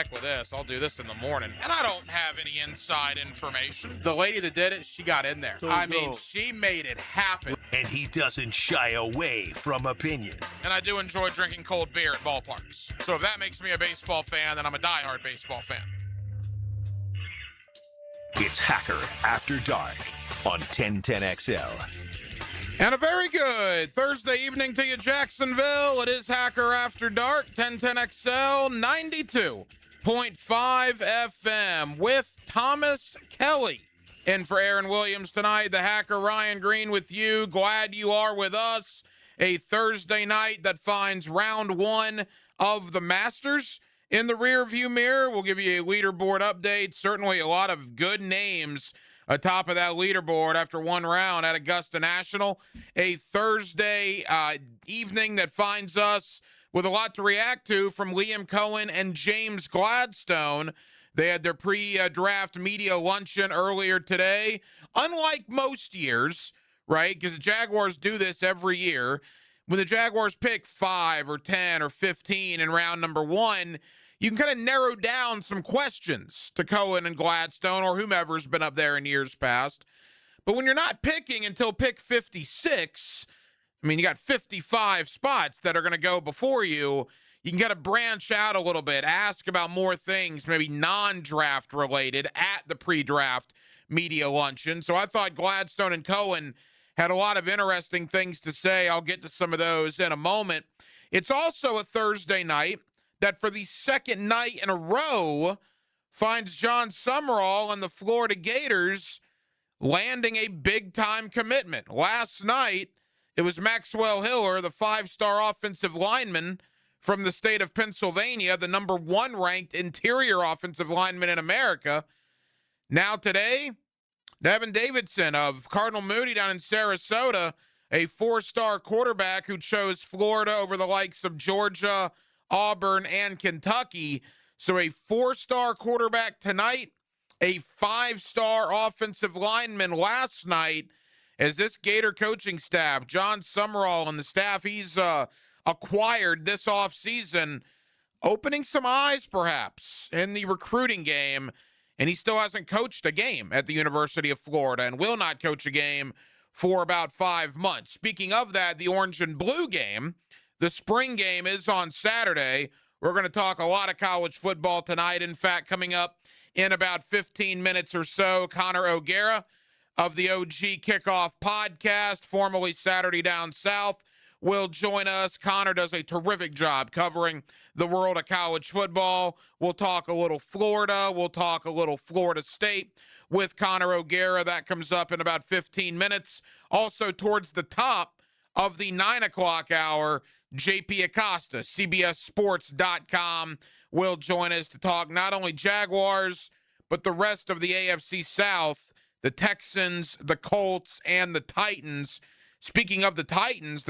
heck with this. I'll do this in the morning. And I don't have any inside information. The lady that did it, she got in there. She made it happen. And he doesn't shy away from opinion. And I do enjoy drinking cold beer at ballparks. So if that makes me a baseball fan, then I'm a diehard baseball fan. It's Hacker After Dark on 1010XL. And a very good Thursday evening to you, Jacksonville. It is Hacker After Dark, 1010XL 92.5 FM with Thomas Kelly. In for Aaron Williams tonight, the Hacker Ryan Green with you. Glad you are with us. A Thursday night that finds round one of the Masters in the rearview mirror. We'll give you a leaderboard update. Certainly a lot of good names atop of that leaderboard after one round at Augusta National. A Thursday evening that finds us with a lot to react to from Liam Cohen and James Gladstone. They had their pre-draft media luncheon earlier today. Unlike most years, right, because the Jaguars do this every year, when the Jaguars pick 5 or 10 or 15 in round number one, you can kind of narrow down some questions to Cohen and Gladstone or whomever's been up there in years past. But when you're not picking until pick 56, I mean, you got 55 spots that are going to go before you. You can kind of branch out a little bit, ask about more things, maybe non-draft related at the pre-draft media luncheon. So I thought Gladstone and Cohen had a lot of interesting things to say. I'll get to some of those in a moment. It's also a Thursday night that for the second night in a row finds John Summerall and the Florida Gators landing a big-time commitment. Last night, it was Maxwell Hiller, the 5-star offensive lineman from the state of Pennsylvania, the number 1 ranked interior offensive lineman in America. Now today, Devin Davidson of Cardinal Mooney down in Sarasota, a 4-star quarterback who chose Florida over the likes of Georgia, Auburn, and Kentucky. So a 4-star quarterback tonight, a 5-star offensive lineman last night, as this Gator coaching staff, John Summerall and the staff he's acquired this offseason, opening some eyes perhaps in the recruiting game. And he still hasn't coached a game at the University of Florida and will not coach a game for about 5 months. Speaking of that, the orange and blue game, the spring game is on Saturday. We're going to talk a lot of college football tonight. In fact, coming up in about 15 minutes or so, Connor O'Gara of the OG Kickoff podcast, formerly Saturday Down South, will join us. Connor does a terrific job covering the world of college football. We'll talk a little Florida. We'll talk a little Florida State with Connor O'Gara. That comes up in about 15 minutes. Also towards the top of the 9 o'clock hour, JP Acosta, CBSSports.com, will join us to talk not only Jaguars, but the rest of the AFC South, the Texans, the Colts, and the Titans. Speaking of the Titans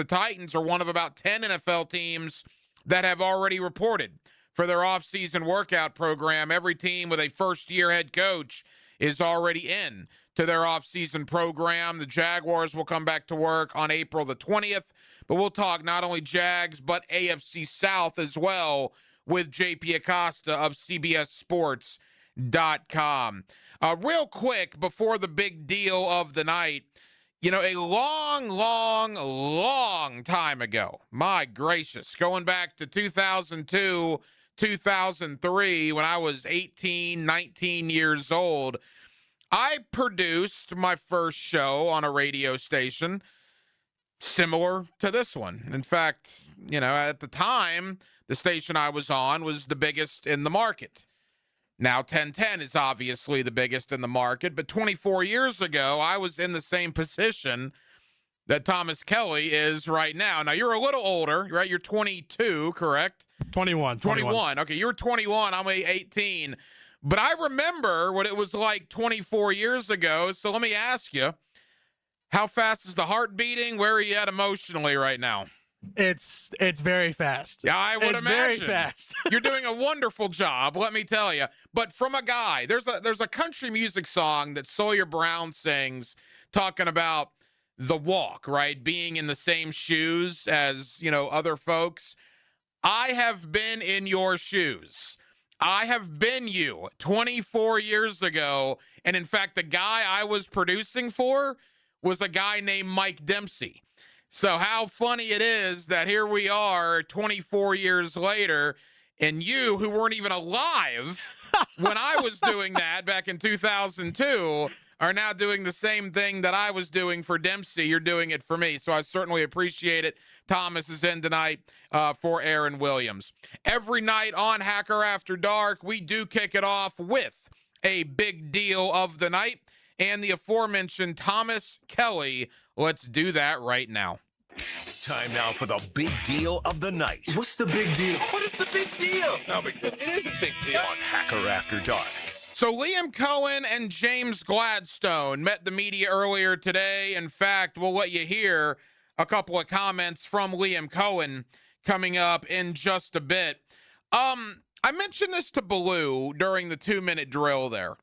are one of about 10 NFL teams that have already reported for their offseason workout program. Every team with a first-year head coach is already in to their offseason program. The Jaguars will come back to work on April the 20th, but we'll talk not only Jags, but AFC South as well with JP Acosta of CBSSports.com. Real quick, before the big deal of the night, you know, a long time ago, my gracious, going back to 2002, 2003, when I was 18, 19 years old, I produced my first show on a radio station similar to this one. In fact, you know, at the time, the station I was on was the biggest in the market. Now, 1010 is obviously the biggest in the market, but 24 years ago, I was in the same position that Thomas Kelly is right now. Now, you're a little older, right? You're 22, correct? 21. Okay, you were 21. I'm 18. But I remember what it was like 24 years ago. So let me ask you, how fast is the heart beating? Where are you at emotionally right now? It's very fast. Yeah, I would imagine. It's very fast. You're doing a wonderful job, let me tell you. But from a guy, there's a country music song that Sawyer Brown sings talking about the walk, right? Being in the same shoes as, you know, other folks. I have been in your shoes. I have been you 24 years ago. And in fact, the guy I was producing for was a guy named Mike Dempsey. So how funny it is that here we are 24 years later, and you, who weren't even alive when I was doing that back in 2002, are now doing the same thing that I was doing for Dempsey. You're doing it for me. So I certainly appreciate it. Thomas is in tonight for Aaron Williams. Every night on Hacker After Dark, we do kick it off with a big deal of the night and the aforementioned Thomas Kelly. Let's do that right now. Time now for the big deal of the night. What's the big deal? What is the big deal? No, because it is a big deal. On Hacker After Dark. So Liam Cohen and James Gladstone met the media earlier today. In fact, we'll let you hear a couple of comments from Liam Cohen coming up in just a bit. I mentioned this to Baloo during the 2-minute drill there.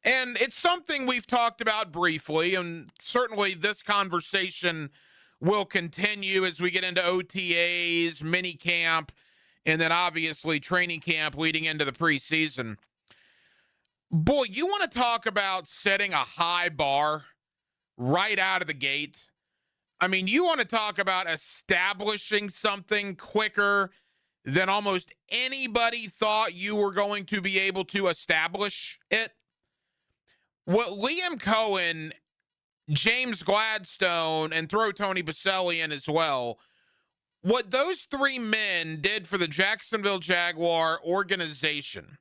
And it's something we've talked about briefly, and certainly this conversation will continue as we get into OTAs, mini camp, and then obviously training camp leading into the preseason. Boy, you want to talk about setting a high bar right out of the gate? I mean, you want to talk about establishing something quicker than almost anybody thought you were going to be able to establish it? What Liam Cohen, James Gladstone, and throw Tony Boselli in as well, what those three men did for the Jacksonville Jaguar organization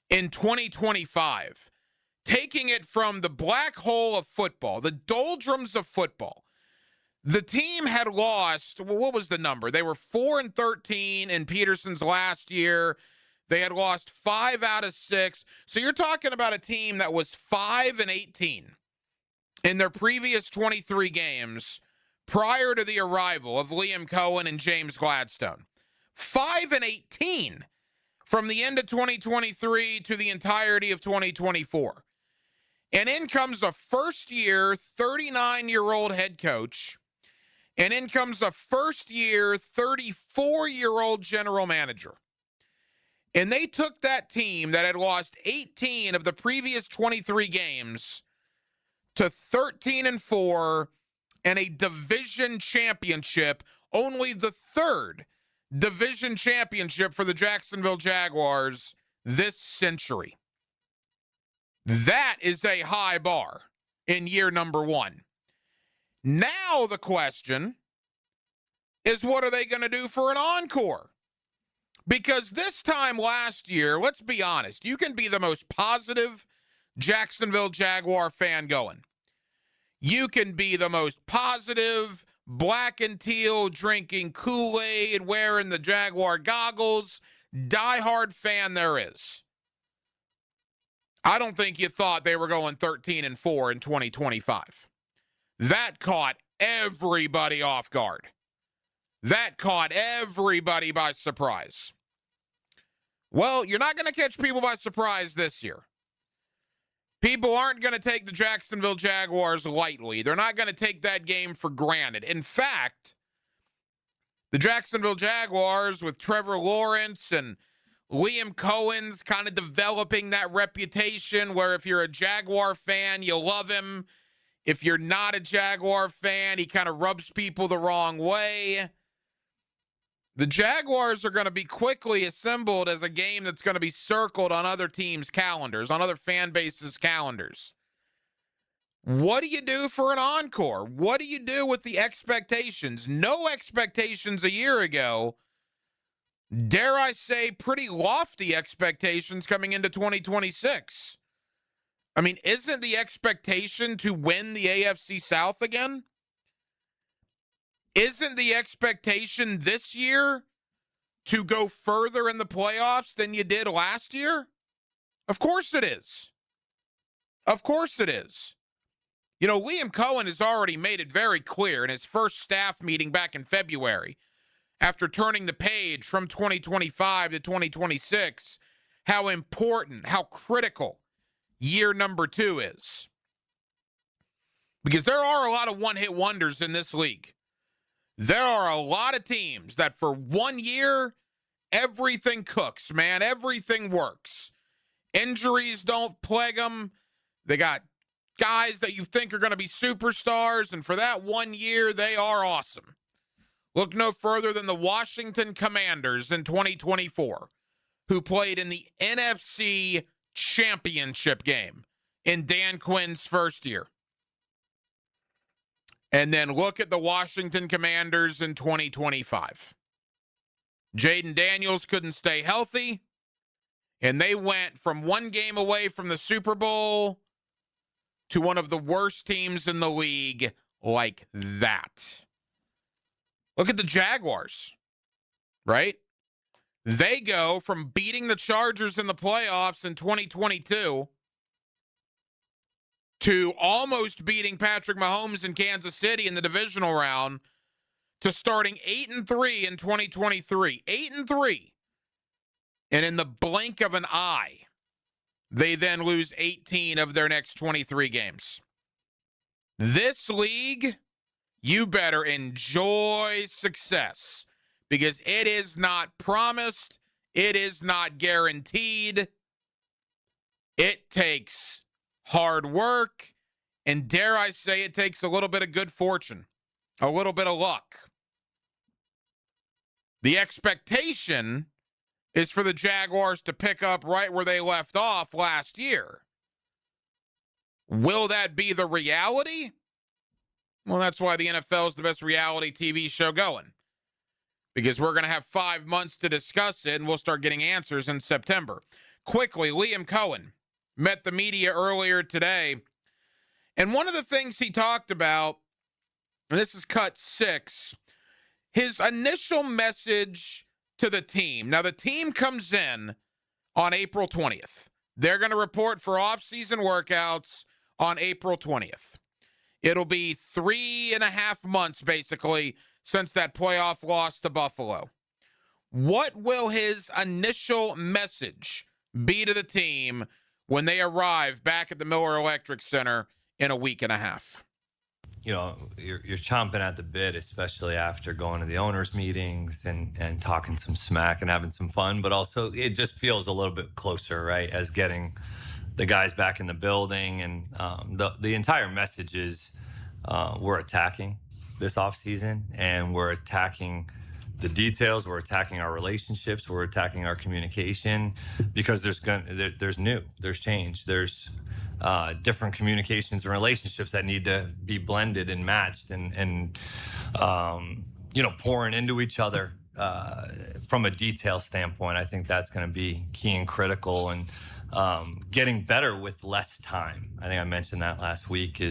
in 2025, taking it from the black hole of football, the doldrums of football. The team had lost, well, what was the number? They were 4-13 in Peterson's last year. They had lost 5 out of 6. So you're talking about a team that was 5-18 in their previous 23 games prior to the arrival of Liam Cohen and James Gladstone. 5-18 from the end of 2023 to the entirety of 2024. And in comes a first-year, 39-year-old head coach. And in comes a first-year, 34-year-old general manager. And they took that team that had lost 18 of the previous 23 games to 13-4 and a division championship, only the third division championship for the Jacksonville Jaguars this century. That is a high bar in year number 1. Now the question is, what are they going to do for an encore? Because this time last year, let's be honest, you can be the most positive Jacksonville Jaguar fan going. You can be the most positive, black and teal, drinking Kool-Aid, wearing the Jaguar goggles, diehard fan there is. I don't think you thought they were going 13-4 in 2025. That caught everybody off guard. That caught everybody by surprise. Well, you're not going to catch people by surprise this year. People aren't going to take the Jacksonville Jaguars lightly. They're not going to take that game for granted. In fact, the Jacksonville Jaguars with Trevor Lawrence and Liam Cohen's kind of developing that reputation where if you're a Jaguar fan, you love him. If you're not a Jaguar fan, he kind of rubs people the wrong way. The Jaguars are going to be quickly assembled as a game that's going to be circled on other teams' calendars, on other fan bases' calendars. What do you do for an encore? What do you do with the expectations? No expectations a year ago. Dare I say, pretty lofty expectations coming into 2026. I mean, isn't the expectation to win the AFC South again? Isn't the expectation this year to go further in the playoffs than you did last year? Of course it is. Of course it is. You know, Liam Cohen has already made it very clear in his first staff meeting back in February, after turning the page from 2025 to 2026, how important, how critical year number 2 is. Because there are a lot of one-hit wonders in this league. There are a lot of teams that for 1 year everything cooks, man. Everything works. Injuries don't plague them. They got guys that you think are going to be superstars, and for that 1 year, they are awesome. Look no further than the Washington Commanders in 2024, who played in the NFC Championship game in Dan Quinn's first year. And then look at the Washington Commanders in 2025. Jaden Daniels couldn't stay healthy, and they went from one game away from the Super Bowl to one of the worst teams in the league like that. Look at the Jaguars, right? They go from beating the Chargers in the playoffs in 2022 to almost beating Patrick Mahomes in Kansas City in the divisional round to starting 8-3 in 2023. 8-3. And in the blink of an eye, they then lose 18 of their next 23 games. This league, you better enjoy success because it is not promised. It is not guaranteed. It takes hard work, and dare I say it takes a little bit of good fortune, a little bit of luck. The expectation is for the Jaguars to pick up right where they left off last year. Will that be the reality? Well, that's why the NFL is the best reality TV show going. Because we're going to have 5 months to discuss it, and we'll start getting answers in September. Quickly, Liam Cohen met the media earlier today, and one of the things he talked about, and this is cut 6, his initial message to the team. Now, the team comes in on April 20th. They're going to report for off-season workouts on April 20th. It'll be 3.5 months, basically, since that playoff loss to Buffalo. What will his initial message be to the team when they arrive back at the Miller Electric Center in a week and a half? You know, you're chomping at the bit, especially after going to the owners' meetings and talking some smack and having some fun. But also, it just feels a little bit closer, right, as getting the guys back in the building. And the entire message is we're attacking this offseason, and we're attacking the details. We're attacking our relationships. We're attacking our communication because there's change. There's different communications and relationships that need to be blended and matched and pouring into each other from a detail standpoint. I think that's going to be key and critical, and getting better with less time. I think I mentioned that last week.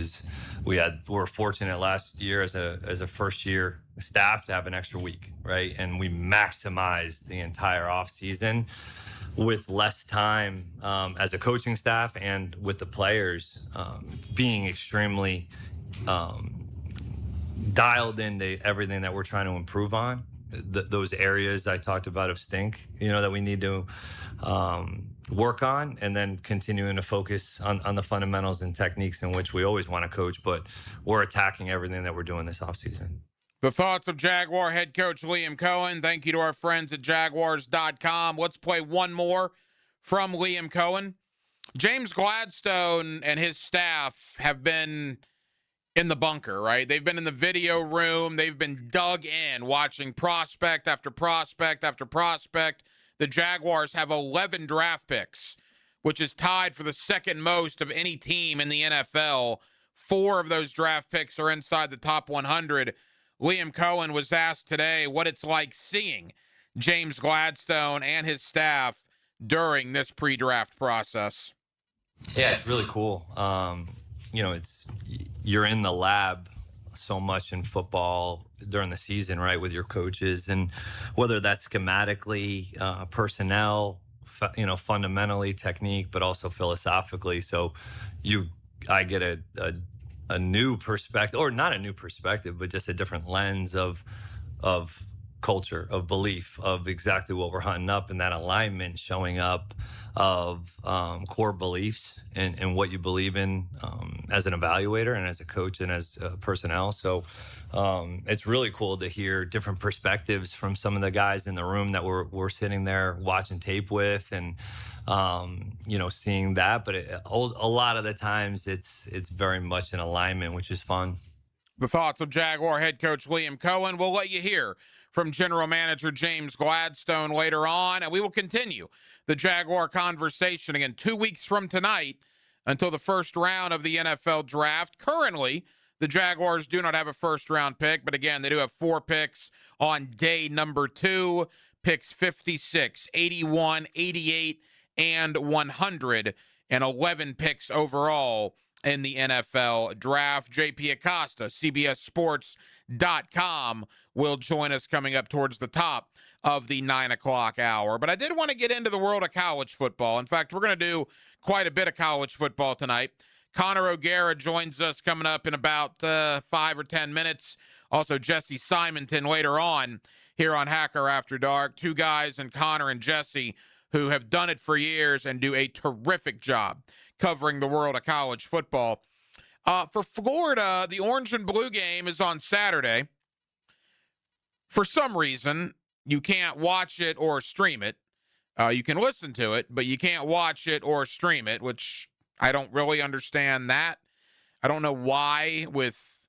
We're fortunate last year as a first year staff to have an extra week, right? And we maximized the entire off season with less time as a coaching staff and with the players being extremely dialed into everything that we're trying to improve on. Those areas I talked about of stink, that we need to work on, and then continuing to focus on the fundamentals and techniques in which we always want to coach, but we're attacking everything that we're doing this offseason. The thoughts of Jaguar head coach Liam Cohen. Thank you to our friends at Jaguars.com. Let's play one more from Liam Cohen. James Gladstone and his staff have been in the bunker, right? They've been in the video room. They've been dug in, watching prospect after prospect after prospect. The Jaguars have 11 draft picks, which is tied for the second most of any team in the NFL. 4 of those draft picks are inside the top 100. Liam Cohen was asked today what it's like seeing James Gladstone and his staff during this pre-draft process. Yeah, it's really cool. You're in the lab so much in football during the season, right, with your coaches, and whether that's schematically, personnel, fundamentally, technique, but also philosophically. So I get a new perspective, or not a new perspective, but just a different lens of culture, of belief, of exactly what we're hunting up, and that alignment showing up core beliefs and what you believe in as an evaluator and as a coach and as personnel. So it's really cool to hear different perspectives from some of the guys in the room that we're sitting there watching tape with and seeing that. But a lot of the times it's very much in alignment, which is fun. The thoughts of Jaguar head coach Liam Coen. We'll let you hear from general manager James Gladstone later on, and we will continue the Jaguar conversation again 2 weeks from tonight until the first round of the NFL draft. Currently, the Jaguars do not have a first-round pick, but again, they do have 4 picks on day number 2, picks 56, 81, 88, and 100, and 11 picks overall in the NFL draft. JP Acosta, CBSSports.com, will join us coming up towards the top of the 9 o'clock hour. But I did want to get into the world of college football. In fact, we're going to do quite a bit of college football tonight. Connor O'Gara joins us coming up in about 5 or 10 minutes. Also, Jesse Simonton later on here on Hacker After Dark. 2 guys, and Connor and Jesse, who have done it for years and do a terrific job covering the world of college football. For Florida, the Orange and Blue game is on Saturday. For some reason, you can't watch it or stream it. You can listen to it, but you can't watch it or stream it, which I don't really understand that. I don't know why, with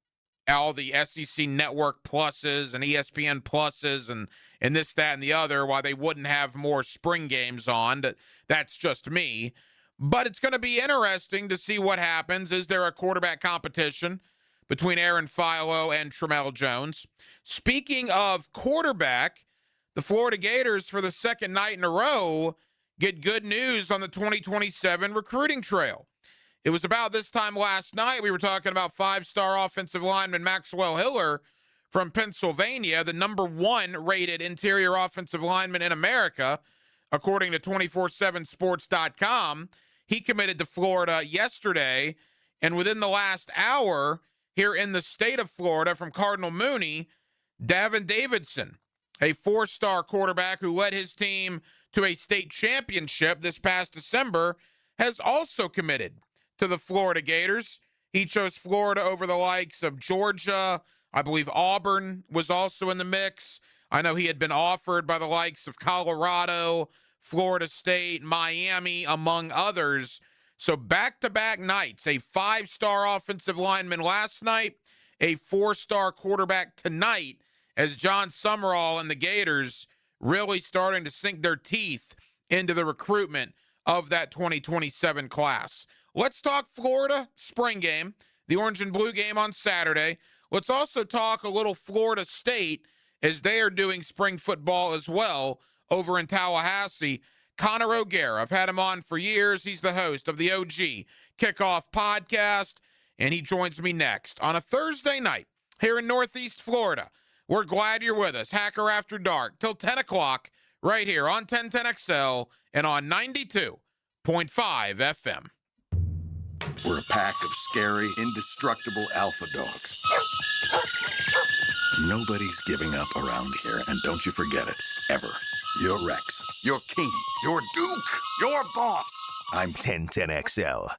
all the SEC Network pluses and ESPN pluses and this, that, and the other, why they wouldn't have more spring games on. That's just me. But it's going to be interesting to see what happens. Is there a quarterback competition between Aaron Philo and Tramel Jones? Speaking of quarterback, the Florida Gators, for the second night in a row, get good news on the 2027 recruiting trail. It was about this time last night we were talking about 5-star offensive lineman Maxwell Hiller from Pennsylvania, the number 1 rated interior offensive lineman in America, according to 247sports.com. He committed to Florida yesterday, and within the last hour here in the state of Florida from Cardinal Mooney, Davin Davidson, a 4-star quarterback who led his team to a state championship this past December, has also committed to the Florida Gators. He chose Florida over the likes of Georgia. I believe Auburn was also in the mix. I know he had been offered by the likes of Colorado, Florida State, Miami, among others. So back-to-back nights, a 5-star offensive lineman last night, a 4-star quarterback tonight, as John Summerall and the Gators really starting to sink their teeth into the recruitment of that 2027 class. Let's talk Florida spring game, the Orange and Blue game on Saturday. Let's also talk a little Florida State, as they are doing spring football as well over in Tallahassee. Connor O'Gara, I've had him on for years. He's the host of the OG Kickoff podcast, and he joins me next on a Thursday night here in Northeast Florida. We're glad you're with us. Hacker After Dark till 10 o'clock right here on 1010XL and on 92.5 FM. We're a pack of scary, indestructible alpha dogs. Nobody's giving up around here, and don't you forget it, ever. You're Rex. You're King. You're Duke. You're Boss. I'm 1010XL.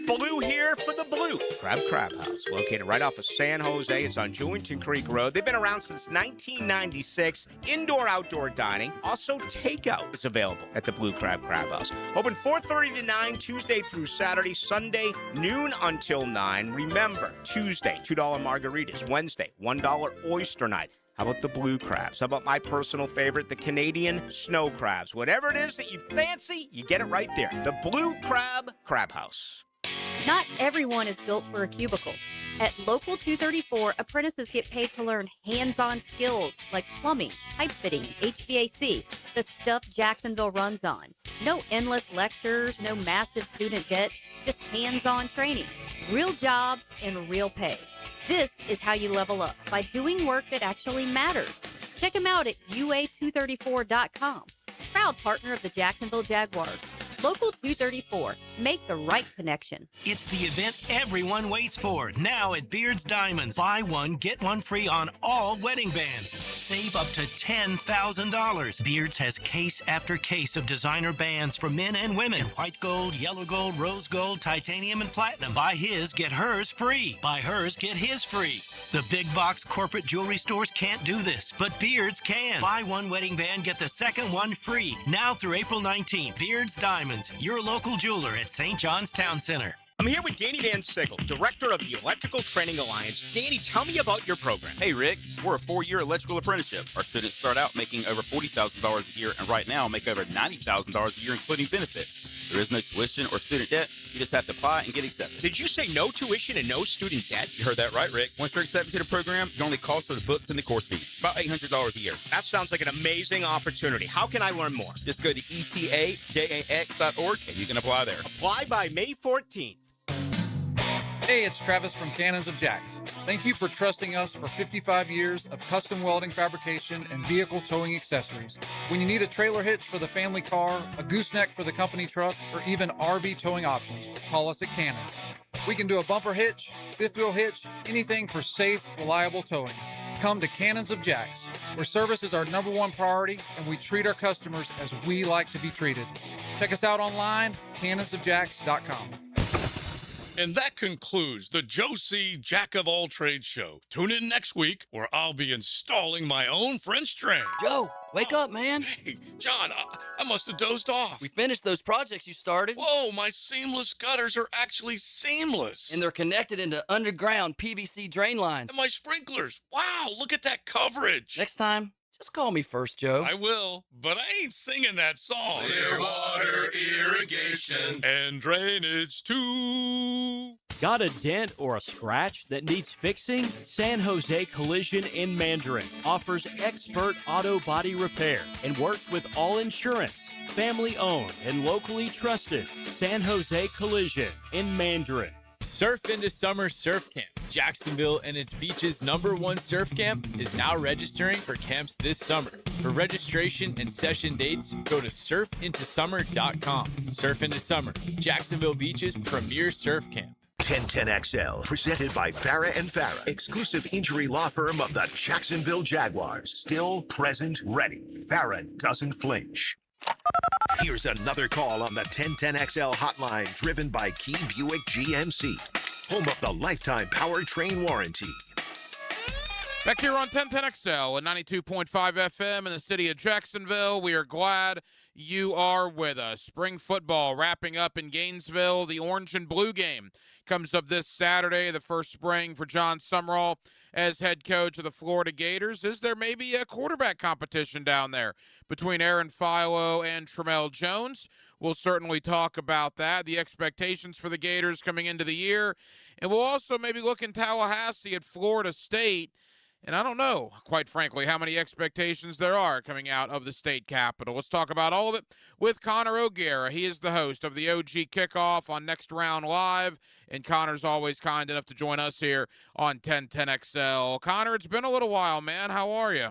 Blue here for the Blue Crab House, located right off of San Jose. It's on Julington Creek Road. They've been around since 1996. Indoor-outdoor dining. Also, takeout is available at the Blue Crab House. Open 4:30 to 9, Tuesday through Saturday. Sunday, noon until 9. Remember, Tuesday, $2 margaritas. Wednesday, $1 oyster night. How about the blue crabs? How about my personal favorite, the Canadian snow crabs? Whatever it is that you fancy, you get it right there. The Blue Crab House. Not everyone is built for a cubicle. At Local 234, apprentices get paid to learn hands-on skills like plumbing, pipe fitting, HVAC, the stuff Jacksonville runs on. No endless lectures, no massive student debt, just hands-on training, real jobs, and real pay. This is how you level up, by doing work that actually matters. Check them out at UA234.com. Proud partner of the Jacksonville Jaguars. Local 234. Make the right connection. It's the event everyone waits for. Now at Beard's Diamonds. Buy one, get one free on all wedding bands. Save up to $10,000. Beard's has case after case of designer bands for men and women. In white gold, yellow gold, rose gold, titanium, and platinum. Buy his, get hers free. Buy hers, get his free. The big box corporate jewelry stores can't do this, but Beard's can. Buy one wedding band, get the second one free. Now through April 19th. Beard's Diamonds, your local jeweler at St. John's Town Center. I'm here with Danny Van Sickle, director of the Electrical Training Alliance. Danny, tell me about your program. Hey, Rick, we're a 4-year electrical apprenticeship. Our students start out making over $40,000 a year, and right now make over $90,000 a year, including benefits. There is no tuition or student debt. You just have to apply and get accepted. Did you say no tuition and no student debt? You heard that right, Rick. Once you're accepted to the program, your only cost for the books and the course fees, about $800 a year. That sounds like an amazing opportunity. How can I learn more? Just go to etajax.org, and you can apply there. Apply by May 14th. Hey, it's Travis from Cannons of Jax. Thank you for trusting us for 55 years of custom welding fabrication and vehicle towing accessories. When you need a trailer hitch for the family car, a gooseneck for the company truck, or even RV towing options, call us at Cannons. We can do a bumper hitch, fifth wheel hitch, anything for safe, reliable towing. Come to Cannons of Jax, where service is our #1 priority and we treat our customers as we like to be treated. Check us out online, cannonsofjax.com. And that concludes the Joe C. Jack of All Trades show. Tune in next week where I'll be installing my own French drain. Joe, wake up, man. Hey, John, I must have dozed off. We finished those projects you started. Whoa, my seamless gutters are actually seamless. And they're connected into underground PVC drain lines. And my sprinklers. Wow, look at that coverage. Next time, just call me first, Joe. I will, but I ain't singing that song. Clearwater irrigation and drainage too. Got a dent or a scratch that needs fixing? San Jose Collision in Mandarin offers expert auto body repair and works with all insurance. Family owned and locally trusted. San Jose Collision in Mandarin. Surf into Summer Surf Camp. Jacksonville and its beach's #1 surf camp is now registering for camps this summer. For registration and session dates, go to surfintosummer.com. Surf into Summer, Jacksonville Beach's premier surf camp. 1010XL, presented by Farah and Farah, exclusive injury law firm of the Jacksonville Jaguars. Still, present, ready. Farah doesn't flinch. Here's another call on the 1010XL hotline, driven by Key Buick GMC, home of the lifetime powertrain warranty. Back here on 1010XL at 92.5 FM in the city of Jacksonville. We are glad you are with us. Spring football wrapping up in Gainesville. The orange and blue game comes up this Saturday, the first spring for John Sumrall as head coach of the Florida Gators. Is there maybe a quarterback competition down there between Aaron Philo and Tramel Jones? We'll certainly talk about that, the expectations for the Gators coming into the year. And we'll also maybe look in Tallahassee at Florida State. And I don't know, quite frankly, how many expectations there are coming out of the state capitol. Let's talk about all of it with Connor O'Gara. He is the host of the OG Kickoff on Next Round Live, and Connor's always kind enough to join us here on 1010XL. Connor, it's been a little while, man. How are you?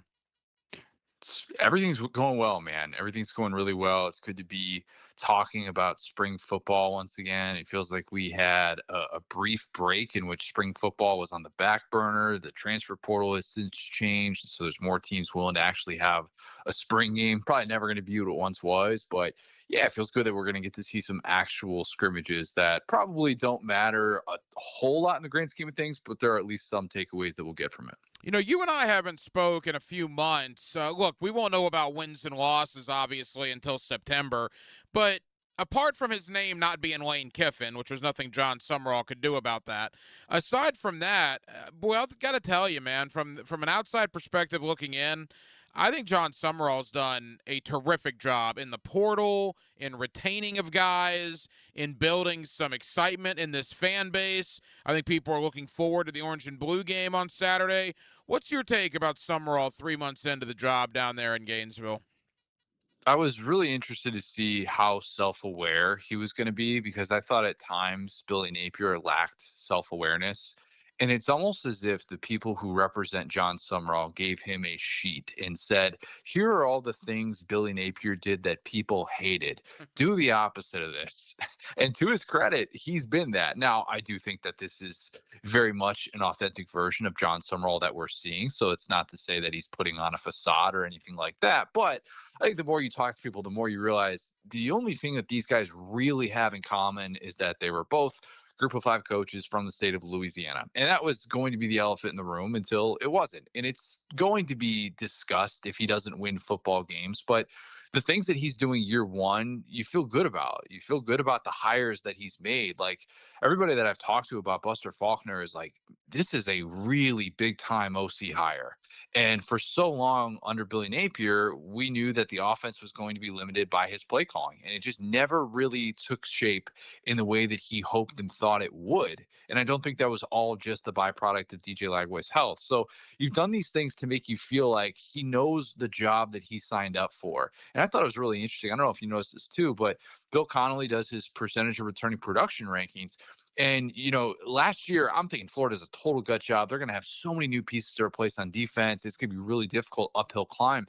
Everything's going well, man. Everything's going really well. It's good to be talking about spring football once again. It feels like we had a brief break in which spring football was on the back burner. The transfer portal has since changed, so there's more teams willing to actually have a spring game. Probably never going to be what it once was, but yeah, it feels good that we're going to get to see some actual scrimmages that probably don't matter a whole lot in the grand scheme of things, but there are at least some takeaways that we'll get from it. You know, you and I haven't spoke in a few months. Look, we won't know about wins and losses, obviously, until September. But apart from his name not being Lane Kiffin, which was nothing John Sumrall could do about that, aside from that, boy, I've got to tell you, man, from an outside perspective looking in, I think John Sumrall's done a terrific job in the portal, in retaining of guys, in building some excitement in this fan base. I think people are looking forward to the orange and blue game on Saturday. What's your take about Sumrall 3 months into the job down there in Gainesville? I was really interested to see how self-aware he was going to be, because I thought at times Billy Napier lacked self-awareness. And it's almost as if the people who represent John Summerall gave him a sheet and said, here are all the things Billy Napier did that people hated. Do the opposite of this. And to his credit, he's been that. Now, I do think that this is very much an authentic version of John Summerall that we're seeing. So it's not to say that he's putting on a facade or anything like that. But I think the more you talk to people, the more you realize the only thing that these guys really have in common is that they were both Group of 5 coaches from the state of Louisiana. And that was going to be the elephant in the room until it wasn't. And it's going to be discussed if he doesn't win football games. But the things that he's doing year one, you feel good about. You feel good about the hires that he's made. Like everybody that I've talked to about Buster Faulkner is like, this is a really big time OC hire. And for so long under Billy Napier, we knew that the offense was going to be limited by his play calling. And it just never really took shape in the way that he hoped and thought it would. And I don't think that was all just the byproduct of DJ Lagway's health. So you've done these things to make you feel like he knows the job that he signed up for. And I thought it was really interesting. I don't know if you noticed this too, but Bill Connolly does his percentage of returning production rankings. And, last year, I'm thinking Florida does a total gut job. They're going to have so many new pieces to replace on defense. It's going to be really difficult uphill climb.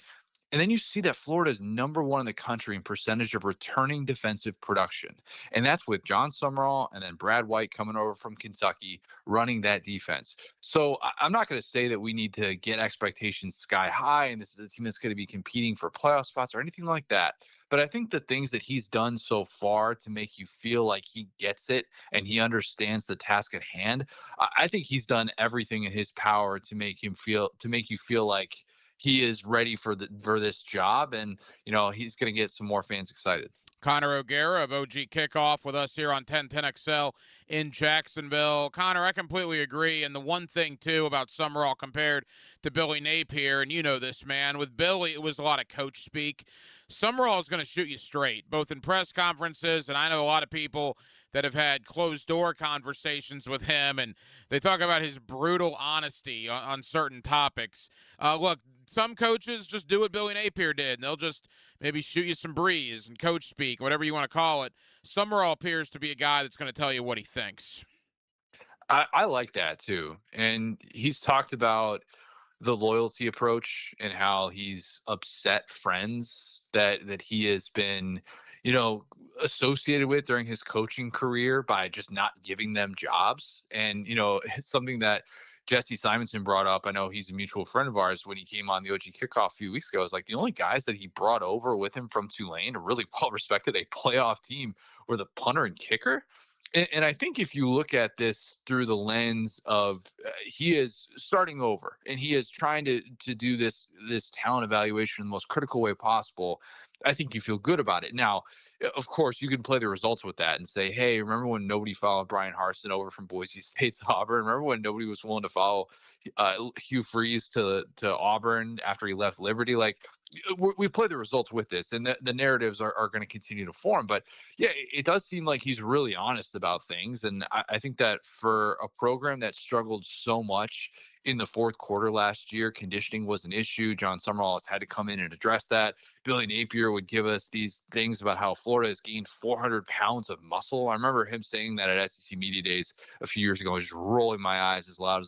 And then you see that Florida is number 1 in the country in percentage of returning defensive production. And that's with John Summerall and then Brad White coming over from Kentucky running that defense. So I'm not going to say that we need to get expectations sky high and this is a team that's going to be competing for playoff spots or anything like that. But I think the things that he's done so far to make you feel like he gets it and he understands the task at hand, I think he's done everything in his power to make you feel like he is ready for this job, and he's going to get some more fans excited. Connor O'Gara of OG Kickoff with us here on 1010XL in Jacksonville. Connor, I completely agree. And the one thing, too, about Summerall compared to Billy Napier, and you know this, man, with Billy, it was a lot of coach speak. Summerall is going to shoot you straight, both in press conferences, and I know a lot of people that have had closed-door conversations with him, and they talk about his brutal honesty on certain topics. Look, some coaches just do what Billy Napier did, and they'll just maybe shoot you some breeze and coach speak, whatever you want to call it. Summerall appears to be a guy that's going to tell you what he thinks. I like that, too. And he's talked about the loyalty approach and how he's upset friends that he has been associated with during his coaching career by just not giving them jobs. And, it's something that Jesse Simonson brought up. I know he's a mutual friend of ours when he came on the OG Kickoff a few weeks ago. It's like the only guys that he brought over with him from Tulane, a really well-respected, a playoff team, were the punter and kicker. And I think if you look at this through the lens of he is starting over and he is trying to do this talent evaluation in the most critical way possible, I think you feel good about it. Now, of course, you can play the results with that and say, hey, remember when nobody followed Brian Harsin over from Boise State to Auburn? Remember when nobody was willing to follow Hugh Freeze to Auburn after he left Liberty? Like, we play the results with this, and the narratives are going to continue to form. But, yeah, it does seem like he's really honest about things. And I think that for a program that struggled so much in the fourth quarter last year, conditioning was an issue. John Summerall has had to come in and address that. Billy Napier would give us these things about how Florida has gained 400 pounds of muscle. I remember him saying that at SEC Media Days a few years ago. I was just rolling my eyes as loud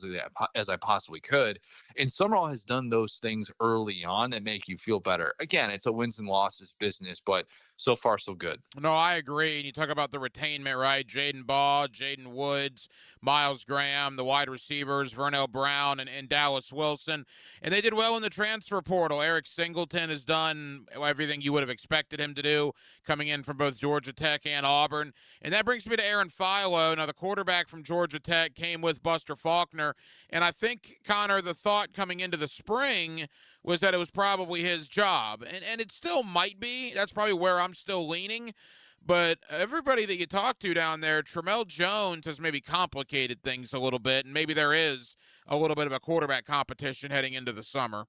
as I possibly could. And Summerall has done those things early on that make you feel better. Again, it's a wins and losses business, but so far, so good. No, I agree. And you talk about the retainment, right? Jaden Baugh, Jaden Woods, Miles Graham, the wide receivers, Vernell Brown, and Dallas Wilson. And they did well in the transfer portal. Eric Singleton has done everything you would have expected him to do, coming in from both Georgia Tech and Auburn. And that brings me to Aaron Philo. Now, the quarterback from Georgia Tech came with Buster Faulkner. And I think, Connor, the thought coming into the spring was that it was probably his job. And it still might be. That's probably where I'm still leaning. But everybody that you talk to down there, Tramel Jones has maybe complicated things a little bit, and maybe there is a little bit of a quarterback competition heading into the summer.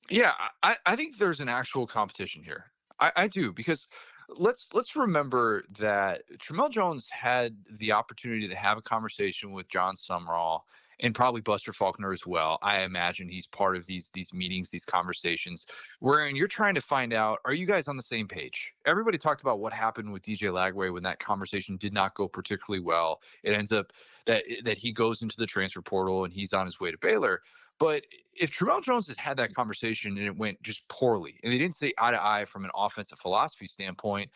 Yeah, I think there's an actual competition here. I do, because let's remember that Tramel Jones had the opportunity to have a conversation with John Summerall and probably Buster Faulkner as well. I imagine he's part of these meetings, these conversations, wherein you're trying to find out, are you guys on the same page? Everybody talked about what happened with DJ Lagway when that conversation did not go particularly well. It ends up that he goes into the transfer portal and he's on his way to Baylor. But if Tramel Jones had that conversation and it went just poorly, and they didn't say eye to eye from an offensive philosophy standpoint,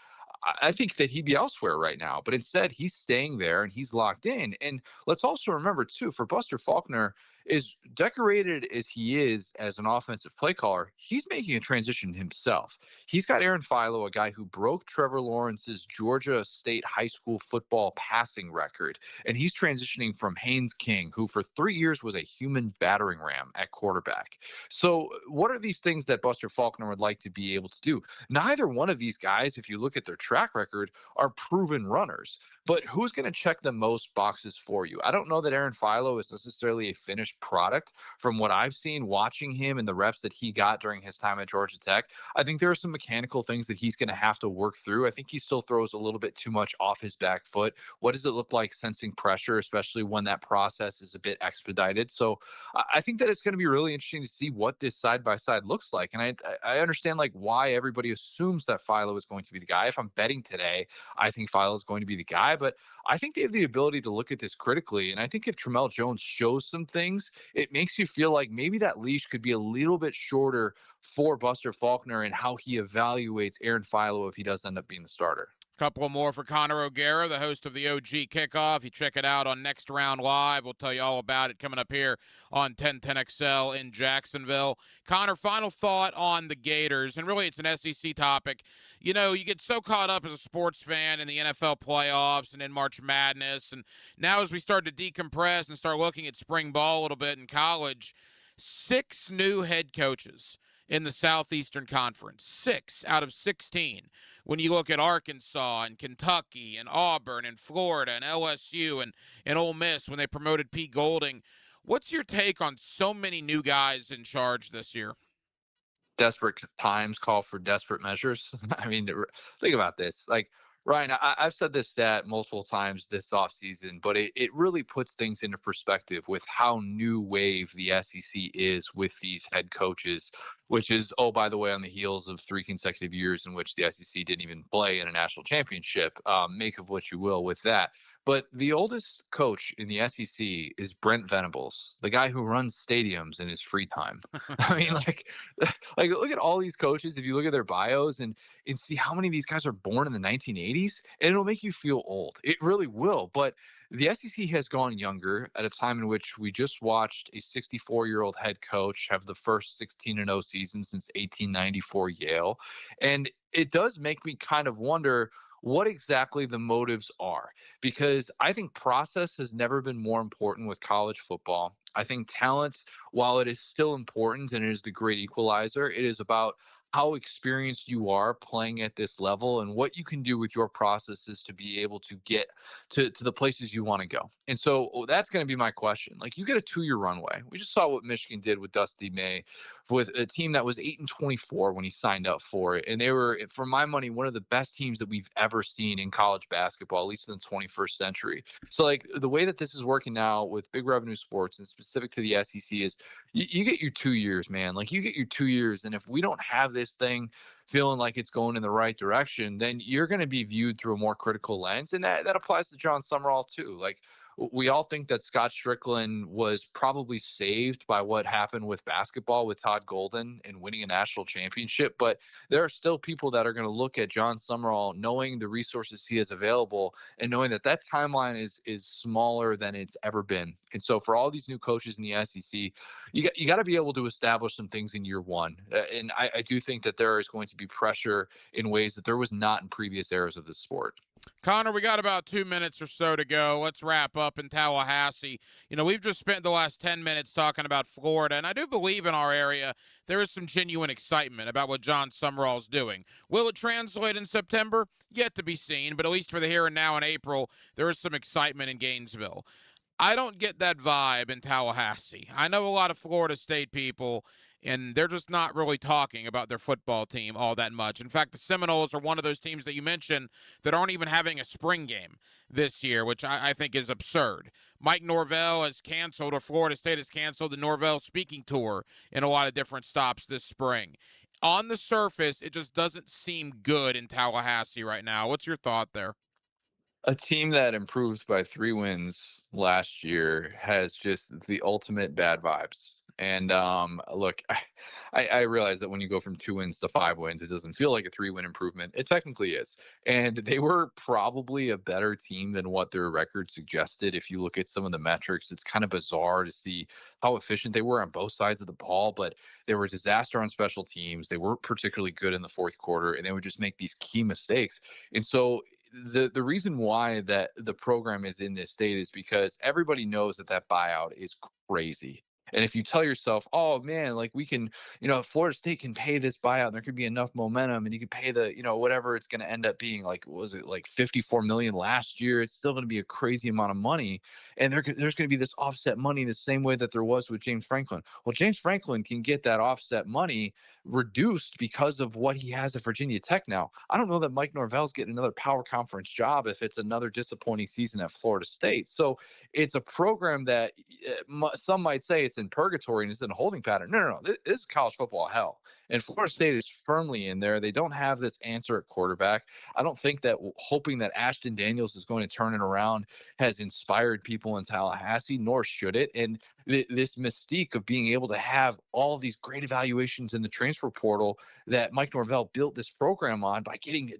I think that he'd be elsewhere right now. But instead, he's staying there and he's locked in. And let's also remember, too, for Buster Faulkner, as decorated as he is as an offensive play caller, he's making a transition himself. He's got Aaron Philo, a guy who broke Trevor Lawrence's Georgia State high school football passing record. And he's transitioning from Haynes King, who for 3 years was a human battering ram at quarterback. So what are these things that Buster Faulkner would like to be able to do? Neither one of these guys, if you look at their track record, are proven runners. But who's going to check the most boxes for you? I don't know that Aaron Philo is necessarily a finished product from what I've seen watching him and the reps that he got during his time at Georgia Tech. I think there are some mechanical things that he's going to have to work through. I think he still throws a little bit too much off his back foot. What does it look like sensing pressure, especially when that process is a bit expedited? So I think that it's going to be really interesting to see what this side-by-side looks like. And I understand like why everybody assumes that Philo is going to be the guy. If I'm betting today, I think Philo is going to be the guy, but I think they have the ability to look at this critically. And I think if Tramel Jones shows some things, it makes you feel like maybe that leash could be a little bit shorter for Buster Faulkner and how he evaluates Aaron Philo if he does end up being the starter. Couple more for Connor O'Gara, the host of the OG Kickoff. You check it out on Next Round Live. We'll tell you all about it coming up here on 1010XL in Jacksonville. Connor, final thought on the Gators, and really it's an SEC topic. You know, you get so caught up as a sports fan in the NFL playoffs and in March Madness, and now as we start to decompress and start looking at spring ball a little bit in college, 6 new head coaches in the Southeastern Conference, 6 out of 16. When you look at Arkansas and Kentucky and Auburn and Florida and LSU and Ole Miss when they promoted Pete Golding, what's your take on so many new guys in charge this year? Desperate times call for desperate measures. I mean, think about this. Like, Ryan, I've said this stat multiple times this offseason, but it really puts things into perspective with how new wave the SEC is with these head coaches, which is, oh, by the way, on the heels of 3 consecutive years in which the SEC didn't even play in a national championship. Make of what you will with that. But the oldest coach in the SEC is Brent Venables, the guy who runs stadiums in his free time. I mean, like look at all these coaches. If you look at their bios and see how many of these guys are born in the 1980s, and it'll make you feel old. It really will. But the SEC has gone younger at a time in which we just watched a 64-year-old head coach have the first 16-0 season since 1894 Yale. And it does make me kind of wonder what exactly the motives are, because I think process has never been more important with college football. I think talent, while it is still important and it is the great equalizer, it is about how experienced you are playing at this level and what you can do with your processes to be able to get to the places you want to go. And so that's going to be my question. Like, you get a 2-year runway. We just saw what Michigan did with Dusty May, with a team that was 8-24 when he signed up for it. And they were, for my money, one of the best teams that we've ever seen in college basketball, at least in the 21st century. So like the way that this is working now with big revenue sports and specific to the SEC is you get your 2 years, man. Like, you get your 2 years. And if we don't have this thing feeling like it's going in the right direction, then you're going to be viewed through a more critical lens. And that applies to John Summerall too. Like, we all think that Scott Strickland was probably saved by what happened with basketball with Todd Golden and winning a national championship. But there are still people that are going to look at John Summerall, knowing the resources he has available and knowing that that timeline is smaller than it's ever been. And so for all these new coaches in the SEC, you got to be able to establish some things in year one. And I do think that there is going to be pressure in ways that there was not in previous eras of this sport. Connor, we got about 2 minutes or so to go. Let's wrap up in Tallahassee. You know, we've just spent the last 10 minutes talking about Florida, and I do believe in our area there is some genuine excitement about what John Summerall's doing. Will it translate in September? Yet to be seen, but at least for the here and now in April, there is some excitement in Gainesville. I don't get that vibe in Tallahassee. I know a lot of Florida State people, and they're just not really talking about their football team all that much. In fact, the Seminoles are one of those teams that you mentioned that aren't even having a spring game this year, which I think is absurd. Mike Norvell has canceled, or Florida State has canceled the Norvell speaking tour in a lot of different stops this spring. On the surface, it just doesn't seem good in Tallahassee right now. What's your thought there? A team that improved by 3 wins last year has just the ultimate bad vibes. And look, I realize that when you go from 2 wins to 5 wins, it doesn't feel like a 3-win improvement. It technically is. And they were probably a better team than what their record suggested. If you look at some of the metrics, it's kind of bizarre to see how efficient they were on both sides of the ball, but they were a disaster on special teams. They weren't particularly good in the fourth quarter, and they would just make these key mistakes. And so the reason why that the program is in this state is because everybody knows that buyout is crazy. And if you tell yourself, oh man, like we can, Florida State can pay this buyout, and there could be enough momentum, and you could pay the, whatever it's going to end up being, like, was it like $54 million last year? It's still going to be a crazy amount of money. And there's going to be this offset money the same way that there was with James Franklin. Well, James Franklin can get that offset money reduced because of what he has at Virginia Tech now. I don't know that Mike Norvell's getting another power conference job if it's another disappointing season at Florida State. So it's a program that some might say it's in purgatory and it's in a holding pattern. No. This is college football hell. And Florida State is firmly in there. They don't have this answer at quarterback. I don't think that hoping that Ashton Daniels is going to turn it around has inspired people in Tallahassee, nor should it. And this mystique of being able to have all of these great evaluations in the transfer portal that Mike Norvell built this program on by getting,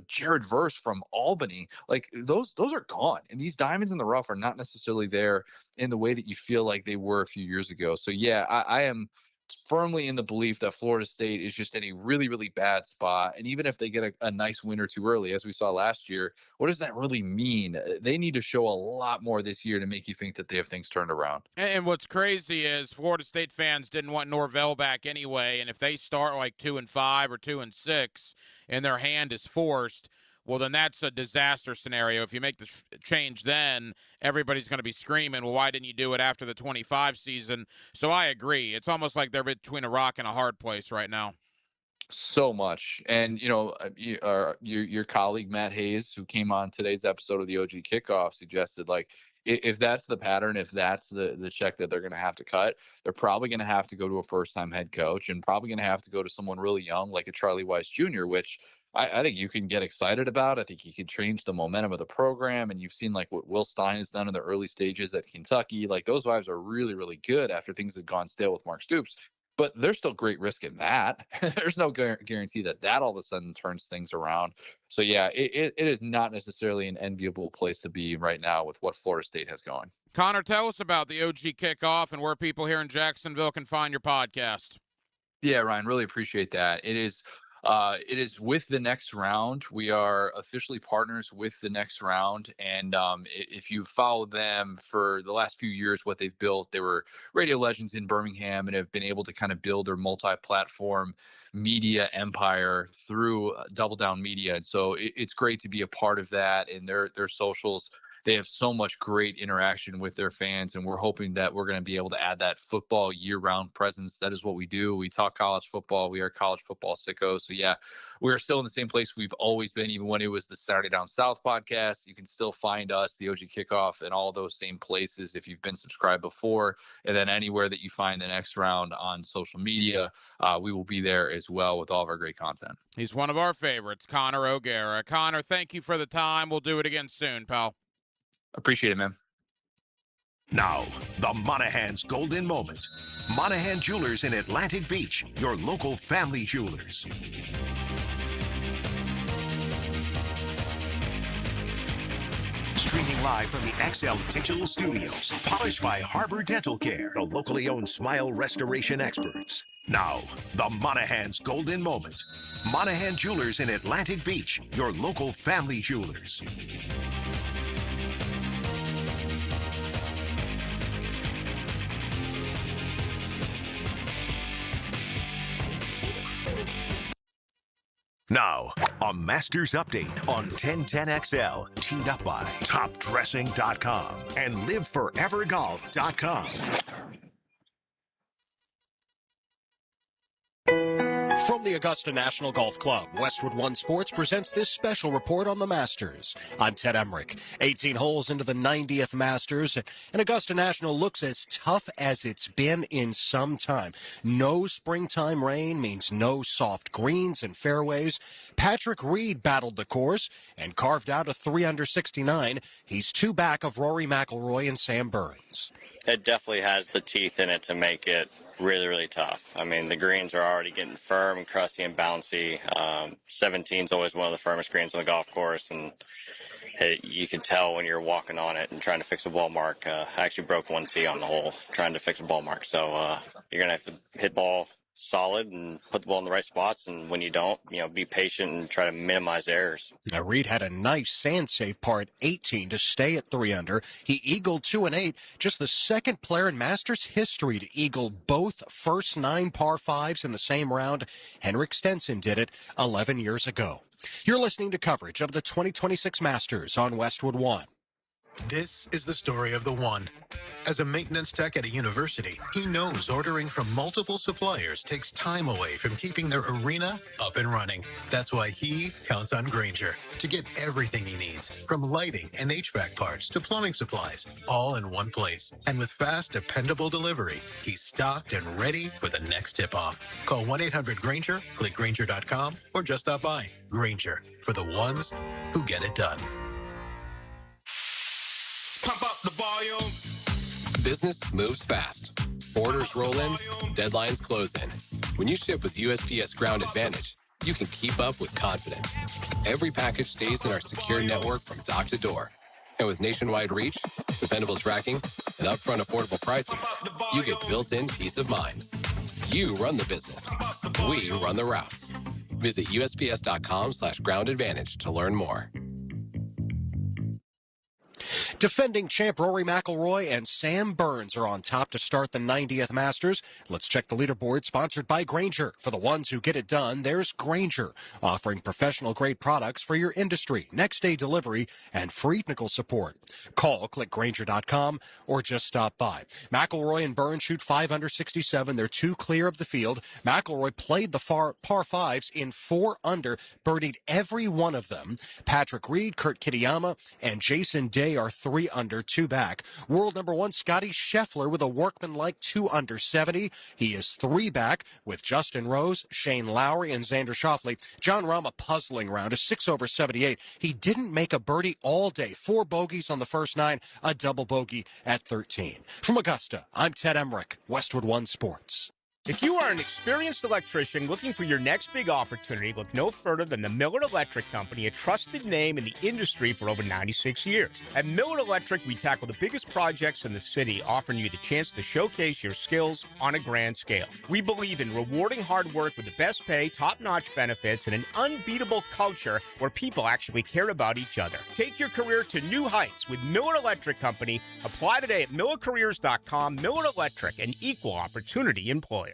Jared Verse from Albany, like those are gone. And these diamonds in the rough are not necessarily there in the way that you feel like they were a few years ago. So yeah, I am firmly in the belief that Florida State is just in a really, really bad spot. And even if they get a nice win or two early, as we saw last year, what does that really mean? They need to show a lot more this year to make you think that they have things turned around. And what's crazy is Florida State fans didn't want Norvell back anyway. And if they start like 2-5 or 2-6 and their hand is forced, well, then that's a disaster scenario. If you make the change then, everybody's going to be screaming, well, why didn't you do it after the 25 season? So I agree. It's almost like they're between a rock and a hard place right now. So much. And, your colleague, Matt Hayes, who came on today's episode of the OG Kickoff, suggested, like, if that's the pattern, if that's the check that they're going to have to cut, they're probably going to have to go to a first-time head coach and probably going to have to go to someone really young like a Charlie Weiss Jr., which I think you can get excited about. I think he can change the momentum of the program. And you've seen like what Will Stein has done in the early stages at Kentucky. Like those vibes are really, really good after things had gone stale with Mark Stoops. But there's still great risk in that. There's no guarantee that all of a sudden turns things around. So, yeah, it is not necessarily an enviable place to be right now with what Florida State has going. Connor, tell us about the OG Kickoff and where people here in Jacksonville can find your podcast. Yeah, Ryan, really appreciate that. It is with The Next Round. We are officially partners with The Next Round. And if you followed them for the last few years, what they've built, they were radio legends in Birmingham and have been able to kind of build their multi-platform media empire through Double Down Media. And so it's great to be a part of that. And their socials, they have so much great interaction with their fans, and we're hoping that we're going to be able to add that football year-round presence. That is what we do. We talk college football. We are college football sickos. So, yeah, we're still in the same place we've always been, even when it was the Saturday Down South podcast. You can still find us, the OG Kickoff, in all those same places if you've been subscribed before. And then anywhere that you find The Next Round on social media, we will be there as well with all of our great content. He's one of our favorites, Connor O'Gara. Connor, thank you for the time. We'll do it again soon, pal. Appreciate it, man. Now, the Monahan's Golden Moment. Monahan Jewelers in Atlantic Beach, your local family jewelers. Streaming live from the XL Digital Studios. Polished by Harbor Dental Care, the locally owned smile restoration experts. Now, the Monahan's Golden Moment. Monahan Jewelers in Atlantic Beach, your local family jewelers. Now, a Masters update on 1010XL, teed up by TopDressing.com and LiveForeverGolf.com. From the Augusta National Golf Club, Westwood One Sports presents this special report on the Masters. I'm Ted Emmerich. 18 holes into the 90th Masters, and Augusta National looks as tough as it's been in some time. No springtime rain means no soft greens and fairways. Patrick Reed battled the course and carved out a 3 under 69. He's 2 back of Rory McIlroy and Sam Burns. It definitely has the teeth in it to make it really, really tough. I mean, the greens are already getting firm and crusty and bouncy. 17 is always one of the firmest greens on the golf course, and you can tell when you're walking on it and trying to fix a ball mark. I actually broke one tee on the hole trying to fix a ball mark. So you're going to have to hit ball solid and put the ball in the right spots, and when you don't, be patient and try to minimize errors. Now, Reed had a nice sand save par at 18 to stay at 3 under. He eagled 2 and 8, just the second player in Masters history to eagle both first 9 par 5s in the same round. Henrik Stenson did it 11 years ago. You're listening to coverage of the 2026 Masters on Westwood One. This is the story of the One. As a maintenance tech at a university, he knows ordering from multiple suppliers takes time away from keeping their arena up and running. That's why he counts on Grainger to get everything he needs, from lighting and HVAC parts to plumbing supplies, all in one place. And with fast, dependable delivery, he's stocked and ready for the next tip-off. Call 1-800-GRAINGER, click Grainger.com, or just stop by. Grainger, for the ones who get it done. Pump up the volume. Business moves fast. Orders roll in, deadlines close in. When you ship with USPS Ground Advantage, you can keep up with confidence. Every package stays in our secure network from dock to door. And with nationwide reach, dependable tracking, and upfront affordable pricing, you get built-in peace of mind. You run the business. We run the routes. Visit USPS.com/Ground Advantage to learn more. Defending champ Rory McIlroy and Sam Burns are on top to start the 90th Masters. Let's check the leaderboard, sponsored by Grainger. For the ones who get it done, there's Grainger, offering professional-grade products for your industry, next-day delivery, and free technical support. Call, click Grainger.com, or just stop by. McIlroy and Burns shoot 5 under 67. They're 2 clear of the field. McIlroy played the par 5s in 4 under, birdied every one of them. Patrick Reed, Kurt Kitayama, and Jason Day are 3 under, 2 back. World number 1, Scotty Scheffler, with a workmanlike 2 under 70. He is 3 back with Justin Rose, Shane Lowry, and Xander Schauffele. John Rahm, a puzzling round, a 6 over 78. He didn't make a birdie all day. 4 bogeys on the first 9, a double bogey at 13. From Augusta, I'm Ted Emmerich, Westwood One Sports. If you are an experienced electrician looking for your next big opportunity, look no further than the Miller Electric Company, a trusted name in the industry for over 96 years. At Miller Electric, we tackle the biggest projects in the city, offering you the chance to showcase your skills on a grand scale. We believe in rewarding hard work with the best pay, top-notch benefits, and an unbeatable culture where people actually care about each other. Take your career to new heights with Miller Electric Company. Apply today at millercareers.com. Miller Electric, an equal opportunity employer.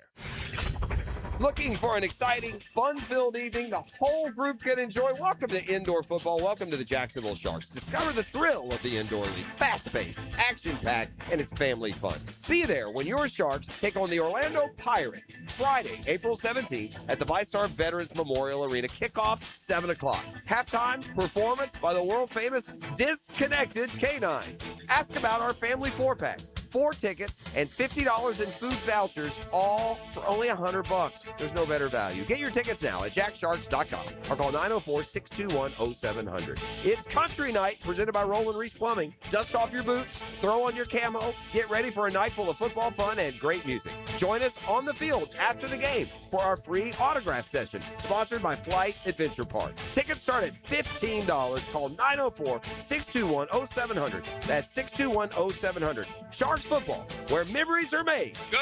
Looking for an exciting, fun-filled evening the whole group can enjoy? Welcome to indoor football. Welcome to the Jacksonville Sharks. Discover the thrill of the indoor league. Fast-paced, action-packed, and it's family fun. Be there when your Sharks take on the Orlando Pirates Friday, April 17th at the VyStar Veterans Memorial Arena. Kickoff, 7 o'clock. Halftime performance by the world-famous Disconnected Canines. Ask about our family 4-packs. 4 tickets and $50 in food vouchers, all for only $100. There's no better value. Get your tickets now at jacksharks.com or call 904-621-0700. It's Country Night, presented by Roland Reese Plumbing. Dust off your boots, throw on your camo, get ready for a night full of football fun and great music. Join us on the field after the game for our free autograph session, sponsored by Flight Adventure Park. Tickets start at $15. Call 904-621-0700. That's 621-0700. Sharks football, where memories are made. Go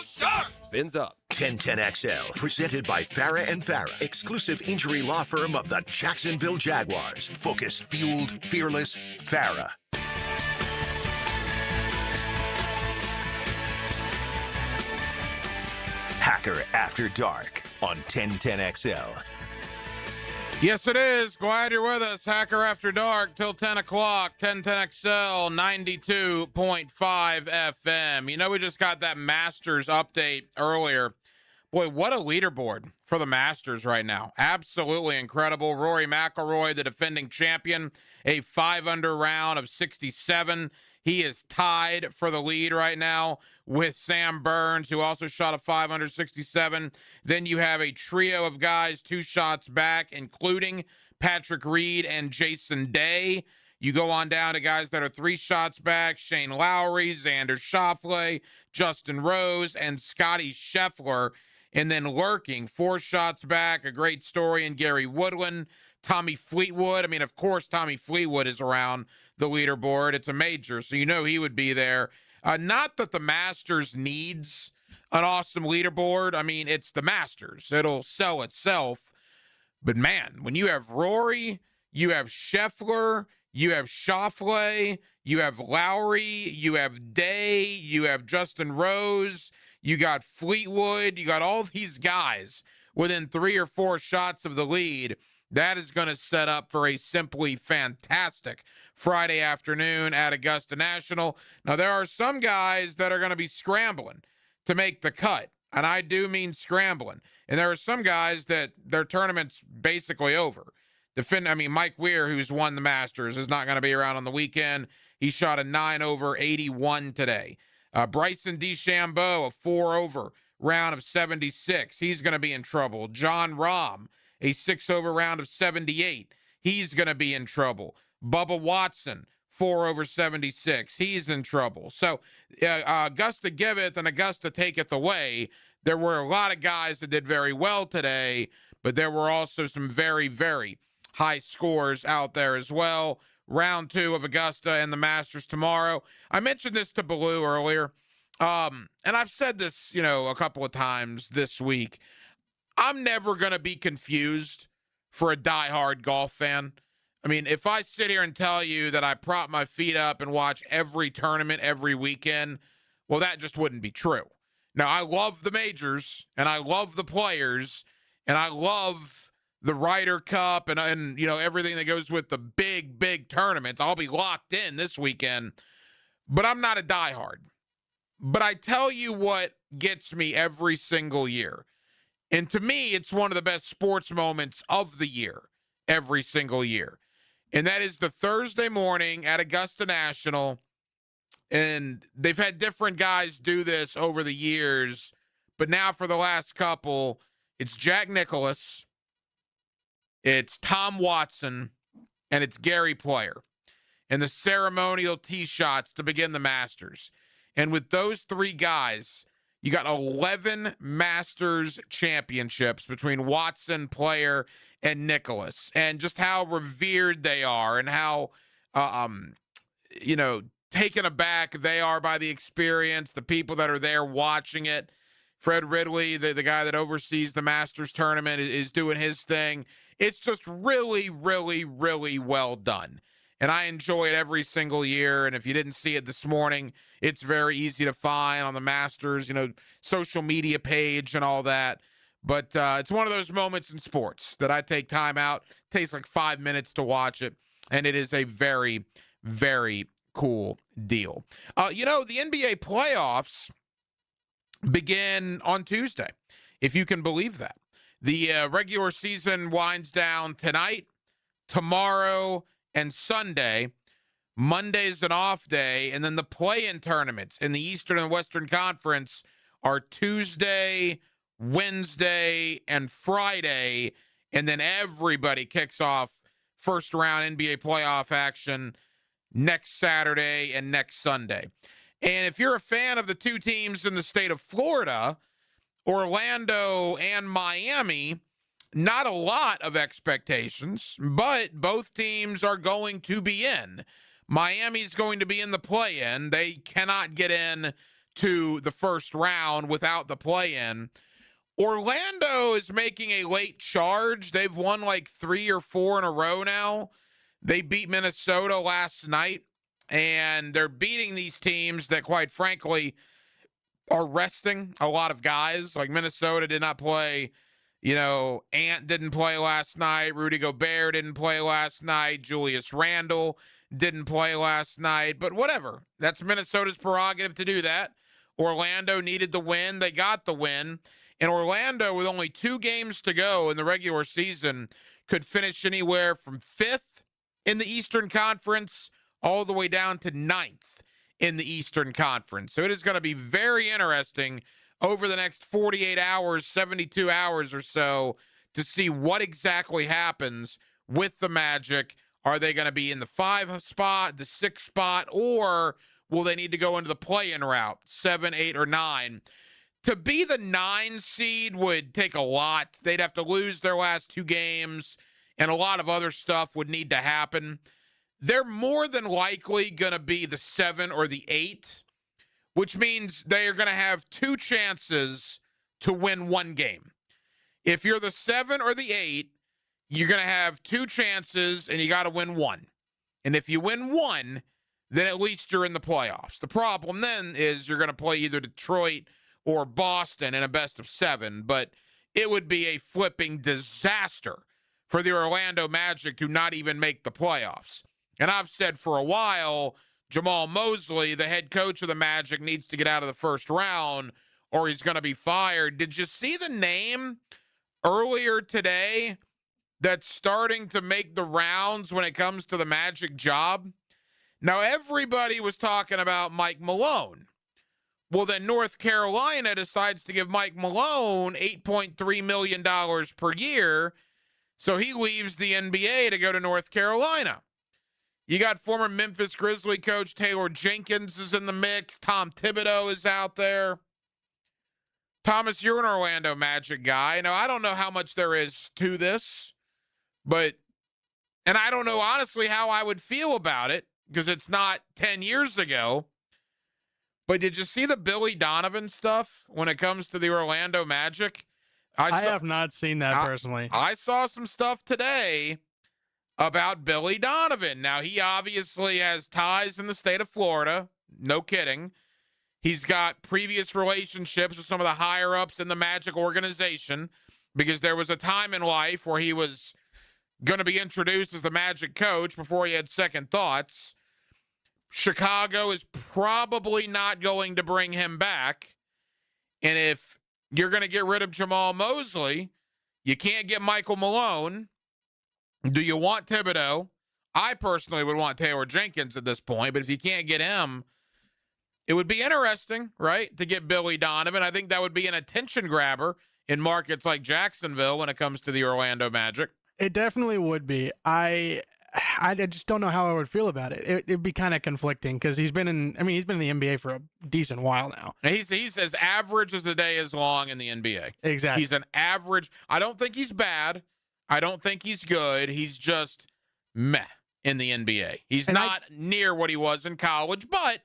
Sharks! Fins up. 1010XL, presented by Farah and Farah, exclusive injury law firm of the Jacksonville Jaguars. Focused, fueled, fearless, Farah. Hacker After Dark on 1010XL. Yes, it is. Glad you're with us. Hacker After Dark till 10 o'clock. 1010XL 92.5 FM. You know, we just got that Masters update earlier, Boy, what a leaderboard for the Masters right now. Absolutely incredible. Rory McIlroy, the defending champion, a 5-under round of 67. He is tied for the lead right now with Sam Burns, who also shot a 5-under 67. Then you have a trio of guys 2 shots back, including Patrick Reed and Jason Day. You go on down to guys that are 3 shots back: Shane Lowry, Xander Schauffele, Justin Rose, and Scotty Scheffler. And then lurking 4 shots back, a great story in Gary Woodland, Tommy Fleetwood. I mean, of course, Tommy Fleetwood is around the leaderboard. It's a major, so you know he would be there. Not that the Masters needs an awesome leaderboard. I mean, it's the Masters. It'll sell itself. But, man, when you have Rory, you have Scheffler, you have Schauffele, you have Lowry, you have Day, you have Justin Rose, you got Fleetwood, you got all these guys within 3 or 4 shots of the lead. That is going to set up for a simply fantastic Friday afternoon at Augusta National. Now, there are some guys that are going to be scrambling to make the cut, and I do mean scrambling. And there are some guys that their tournament's basically over. Mike Weir, who's won the Masters, is not going to be around on the weekend. He shot a 9-over 81 today. Bryson DeChambeau, a 4-over round of 76. He's going to be in trouble. John Rahm, a 6-over round of 78. He's going to be in trouble. Bubba Watson, 4-over 76. He's in trouble. So Augusta giveth and Augusta taketh away. There were a lot of guys that did very well today, but there were also some very, very high scores out there as well. Round 2 of Augusta and the Masters tomorrow. I mentioned this to Baloo earlier, and I've said this, a couple of times this week. I'm never going to be confused for a diehard golf fan. I mean, if I sit here and tell you that I prop my feet up and watch every tournament every weekend, well, that just wouldn't be true. Now, I love the majors, and I love the players, and I love the Ryder Cup and everything that goes with the big, big tournaments. I'll be locked in this weekend, but I'm not a diehard. But I tell you what gets me every single year. And to me, it's one of the best sports moments of the year, every single year. And that is the Thursday morning at Augusta National. And they've had different guys do this over the years. But now for the last couple, it's Jack Nicklaus, it's Tom Watson, and it's Gary Player. And the ceremonial tee shots to begin the Masters. And with those 3 guys, you got 11 Masters championships between Watson, Player, and Nicklaus. And just how revered they are and how, taken aback they are by the experience, the people that are there watching it. Fred Ridley, the guy that oversees the Masters tournament, is doing his thing. It's just really, really, really well done. And I enjoy it every single year. And if you didn't see it this morning, it's very easy to find on the Masters, social media page and all that. But it's one of those moments in sports that I take time out. It takes like 5 minutes to watch it. And it is a very, very cool deal. The NBA playoffs begin on Tuesday, if you can believe that. The regular season winds down tonight, tomorrow, and Sunday. Monday's an off day, and then the play-in tournaments in the Eastern and Western Conference are Tuesday, Wednesday, and Friday, and then everybody kicks off first-round NBA playoff action next Saturday and next Sunday. And if you're a fan of the 2 teams in the state of Florida, Orlando and Miami, not a lot of expectations, but both teams are going to be in. Miami's going to be in the play-in. They cannot get in to the first round without the play-in. Orlando is making a late charge. They've won like 3 or 4 in a row now. They beat Minnesota last night, and they're beating these teams that, quite frankly, are resting a lot of guys. Like Minnesota did not play. Ant didn't play last night. Rudy Gobert didn't play last night. Julius Randle didn't play last night. But whatever. That's Minnesota's prerogative to do that. Orlando needed the win. They got the win. And Orlando, with only 2 games to go in the regular season, could finish anywhere from 5th in the Eastern Conference all the way down to 9th in the Eastern Conference. So it is going to be very interesting over the next 48 hours, 72 hours or so to see what exactly happens with the Magic. Are they going to be in the 5 spot, the 6 spot, or will they need to go into the play-in route, 7, 8, or 9? To be the 9 seed would take a lot. They'd have to lose their last 2 games, and a lot of other stuff would need to happen. They're more than likely going to be the 7 or the 8, which means they are going to have 2 chances to win 1 game. If you're the 7 or the 8, you're going to have 2 chances, and you got to win 1. And if you win 1, then at least you're in the playoffs. The problem then is you're going to play either Detroit or Boston in a best of 7, but it would be a flipping disaster for the Orlando Magic to not even make the playoffs. And I've said for a while, Jamal Mosley, the head coach of the Magic, needs to get out of the first round or he's going to be fired. Did you see the name earlier today that's starting to make the rounds when it comes to the Magic job? Now, everybody was talking about Mike Malone. Well, then North Carolina decides to give Mike Malone $8.3 million per year, so he leaves the NBA to go to North Carolina. You got former Memphis Grizzly coach Taylor Jenkins is in the mix. Tom Thibodeau is out there. Thomas, you're an Orlando Magic guy. Now, I don't know how much there is to this, and I don't know honestly how I would feel about it because it's not 10 years ago. But did you see the Billy Donovan stuff when it comes to the Orlando Magic? I have not seen that personally. I saw some stuff today about Billy Donovan. Now, he obviously has ties in the state of Florida. No kidding. He's got previous relationships with some of the higher-ups in the Magic organization because there was a time in life where he was going to be introduced as the Magic coach before he had second thoughts. Chicago is probably not going to bring him back. And if you're going to get rid of Jamal Mosley, you can't get Michael Malone. Do you want Thibodeau? I personally would want Taylor Jenkins at this point, but if you can't get him, it would be interesting, right, to get Billy Donovan. I think that would be an attention grabber in markets like Jacksonville when it comes to the Orlando Magic. It definitely would be. I just don't know how I would feel about it. It'd be kind of conflicting because he's been in the NBA for a decent while now. And he's as average as the day is long in the NBA. Exactly. He's an average. I don't think he's bad. I don't think he's good. He's just meh in the NBA. He's not near what he was in college, but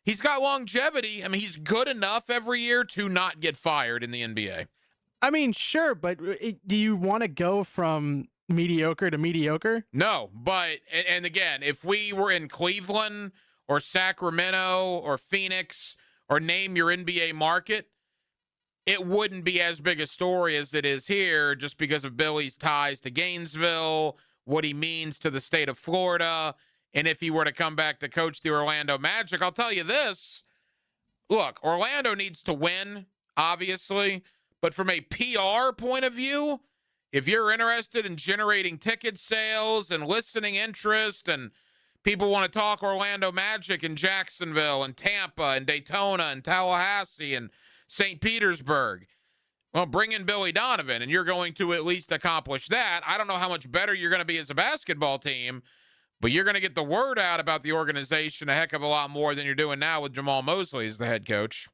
he's got longevity. I mean, he's good enough every year to not get fired in the NBA. I mean, sure, but do you want to go from mediocre to mediocre? No, but, and again, if we were in Cleveland or Sacramento or Phoenix or name your NBA market, it wouldn't be as big a story as it is here just because of Billy's ties to Gainesville, what he means to the state of Florida, and if he were to come back to coach the Orlando Magic. I'll tell you this. Look, Orlando needs to win, obviously, but from a PR point of view, if you're interested in generating ticket sales and listening interest and people want to talk Orlando Magic in Jacksonville and Tampa and Daytona and Tallahassee and St. Petersburg, well, bring in Billy Donovan and you're going to at least accomplish that. I don't know how much better you're going to be as a basketball team, but you're going to get the word out about the organization a heck of a lot more than you're doing now with Jamal Mosley as the head coach.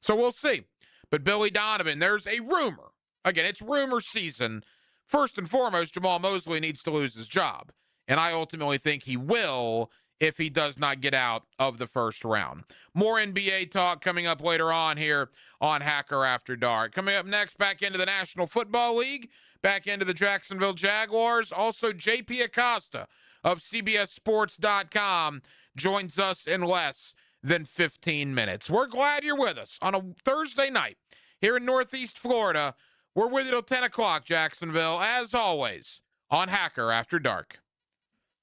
So we'll see. But Billy Donovan, there's a rumor. Again, it's rumor season. First and foremost, Jamal Mosley needs to lose his job. And I ultimately think he will if he does not get out of the first round. More NBA talk coming up later on here on Hacker After Dark. Coming up next, back into the National Football League, back into the Jacksonville Jaguars. Also, JP Acosta of CBSSports.com joins us in less than 15 minutes. We're glad you're with us on a Thursday night here in Northeast Florida. We're with you till 10 o'clock, Jacksonville, as always, on Hacker After Dark.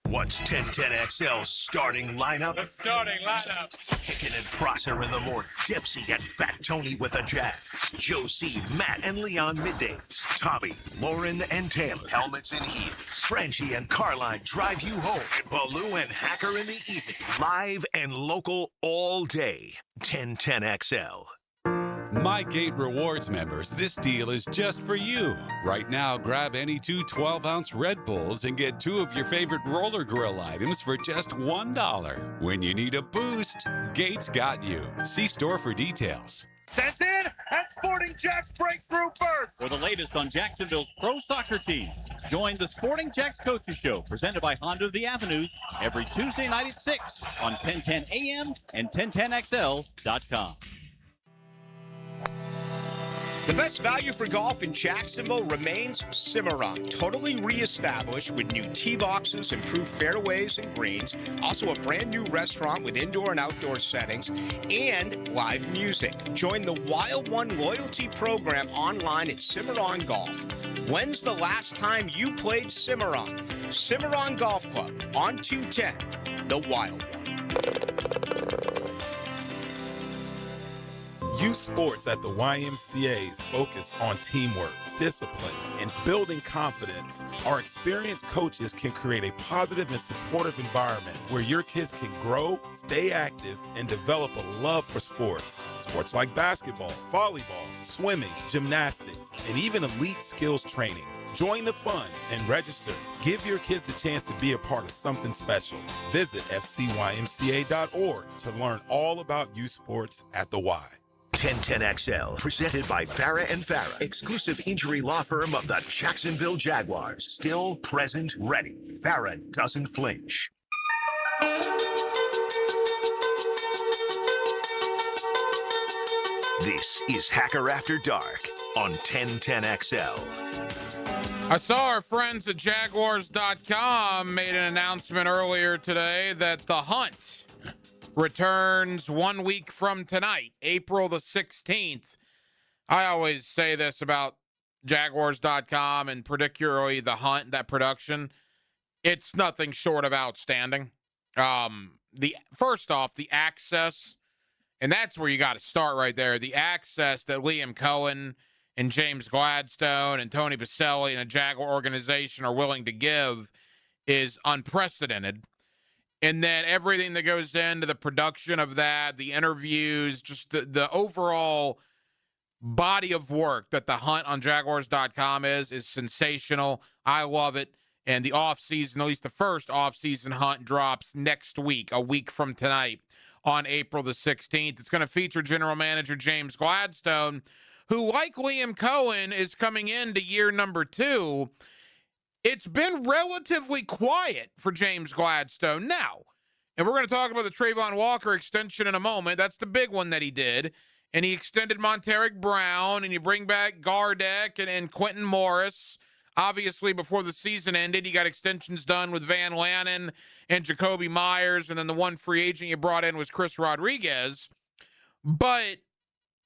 What's 1010XL's starting lineup? The starting lineup. Hicken and Prosser in the morning. Dipsy and Fat Tony with the Jazz. Josie, Matt, and Leon middays. Tommy, Lauren, and Taylor. Helmets and heat. Frenchie and Carline drive you home. Baloo and Hacker in the evening. Live and local all day. 1010XL. MyGate Rewards members, this deal is just for you. Right now, grab any two 12-ounce Red Bulls and get 2 of your favorite Roller Grill items for just $1. When you need a boost, Gates got you. See store for details. Sent in, and Sporting Jacks breaks through first. For the latest on Jacksonville's pro soccer teams, join the Sporting Jacks Coaches Show, presented by Honda of the Avenues, every Tuesday night at 6 on 1010 AM and 1010XL.com. The best value for golf in Jacksonville remains Cimarron, totally reestablished with new tee boxes, improved fairways and greens, also a brand new restaurant with indoor and outdoor settings, and live music. Join the Wild One loyalty program online at Cimarron Golf. When's the last time you played Cimarron? Cimarron Golf Club on 210, the Wild One. Youth sports at the YMCA's focus on teamwork, discipline, and building confidence. Our experienced coaches can create a positive and supportive environment where your kids can grow, stay active, and develop a love for sports. Sports like basketball, volleyball, swimming, gymnastics, and even elite skills training. Join the fun and register. Give your kids the chance to be a part of something special. Visit fcymca.org to learn all about youth sports at the Y. 1010XL, presented by Farah and Farah, exclusive injury law firm of the Jacksonville Jaguars. Still, present, ready. Farah doesn't flinch. This is Hacker After Dark on 1010XL. I saw our friends at Jaguars.com made an announcement earlier today that the hunt returns 1 week from tonight, April the 16th. I always say this about Jaguars.com and particularly the hunt, that production. It's nothing short of outstanding. First off, the access, and that's where you got to start right there. The access that Liam Cohen and James Gladstone and Tony Baselli and the Jaguar organization are willing to give is unprecedented. And then everything that goes into the production of that, the interviews, just the overall body of work that the hunt on Jaguars.com is sensational. I love it. And the offseason, at least the first offseason hunt, drops next week, a week from tonight on April the 16th. It's going to feature general manager James Gladstone, who, like Liam Cohen, is coming into year number 2. It's been relatively quiet for James Gladstone now. And we're going to talk about the Trayvon Walker extension in a moment. That's the big one that he did. And he extended Monteric Brown, and you bring back Gardeck and Quentin Morris. Obviously, before the season ended, you got extensions done with Van Lanen and Jacoby Myers, and then the one free agent you brought in was Chris Rodriguez. But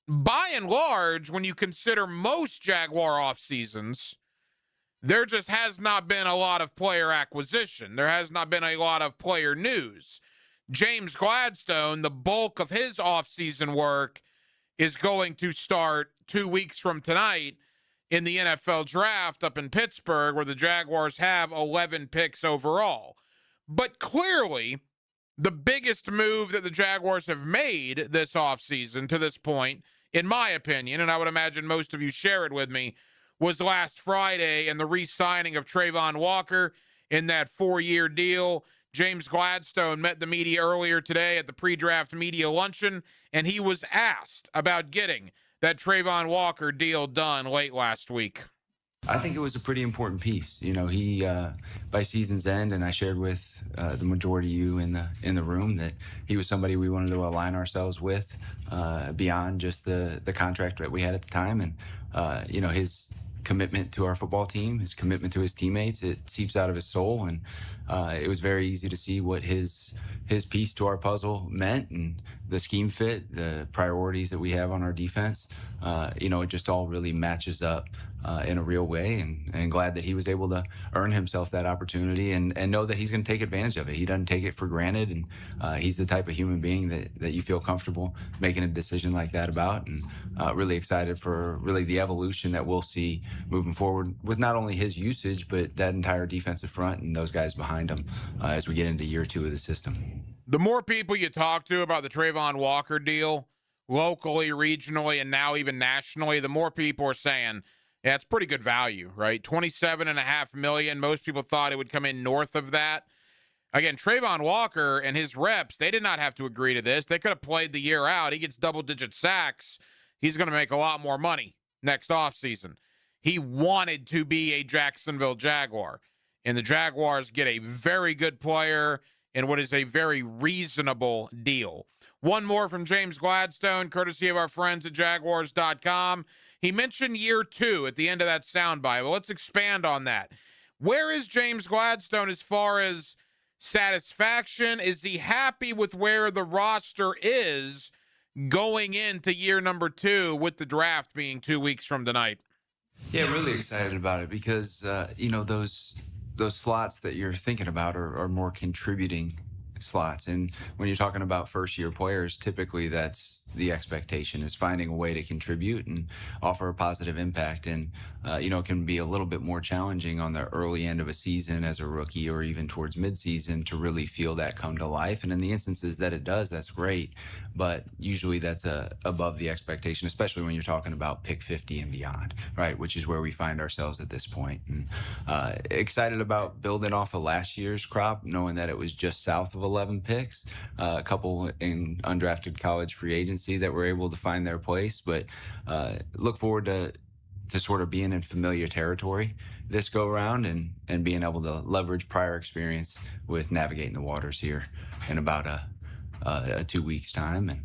by and large, when you consider most Jaguar off seasons, there just has not been a lot of player acquisition. There has not been a lot of player news. James Gladstone, the bulk of his offseason work is going to start 2 weeks from tonight in the NFL draft up in Pittsburgh, where the Jaguars have 11 picks overall. But clearly, the biggest move that the Jaguars have made this offseason to this point, in my opinion, and I would imagine most of you share it with me, was last Friday and the re-signing of Trayvon Walker in that 4-year deal. James Gladstone met the media earlier today at the pre-draft media luncheon, and he was asked about getting that Trayvon Walker deal done late last week. I think it was a pretty important piece. You know, he by season's end, and I shared with the majority of you in the room that he was somebody we wanted to align ourselves with beyond just the contract that we had at the time. And you know, his commitment to our football team, his commitment to his teammates. It seeps out of his soul, and it was very easy to see what his piece to our puzzle meant, and the scheme fit, the priorities that we have on our defense. It just all really matches up in a real way, and glad that he was able to earn himself that opportunity and know that he's going to take advantage of it. He doesn't take it for granted, and he's the type of human being that you feel comfortable making a decision like that about, and really excited for really the evolution that we'll see moving forward with not only his usage, but that entire defensive front and those guys behind him as we get into year 2 of the system. The more people you talk to about the Travon Walker deal, locally, regionally, and now even nationally, the more people are saying, yeah, it's pretty good value, right? $27.5 million. Most people thought it would come in north of that. Again, Travon Walker and his reps, they did not have to agree to this. They could have played the year out. He gets double-digit sacks. He's going to make a lot more money next offseason. He wanted to be a Jacksonville Jaguar, and the Jaguars get a very good player in what is a very reasonable deal. One more from James Gladstone, courtesy of our friends at Jaguars.com. He mentioned year 2 at the end of that soundbite. Well, let's expand on that. Where is James Gladstone as far as satisfaction? Is he happy with where the roster is going into year number 2 with the draft being 2 weeks from tonight? Yeah, really excited about it because, those slots that you're thinking about are more contributing slots. And when you're talking about first-year players, typically that's the expectation, is finding a way to contribute and offer a positive impact. And, it can be a little bit more challenging on the early end of a season as a rookie or even towards midseason to really feel that come to life. And in the instances that it does, that's great. But usually that's above the expectation, especially when you're talking about pick 50 and beyond, right, which is where we find ourselves at this point. And excited about building off of last year's crop, knowing that it was just south of 11 picks, a couple in undrafted college free agency that were able to find their place, but look forward to sort of being in familiar territory this go around and being able to leverage prior experience with navigating the waters here in about a 2 weeks time and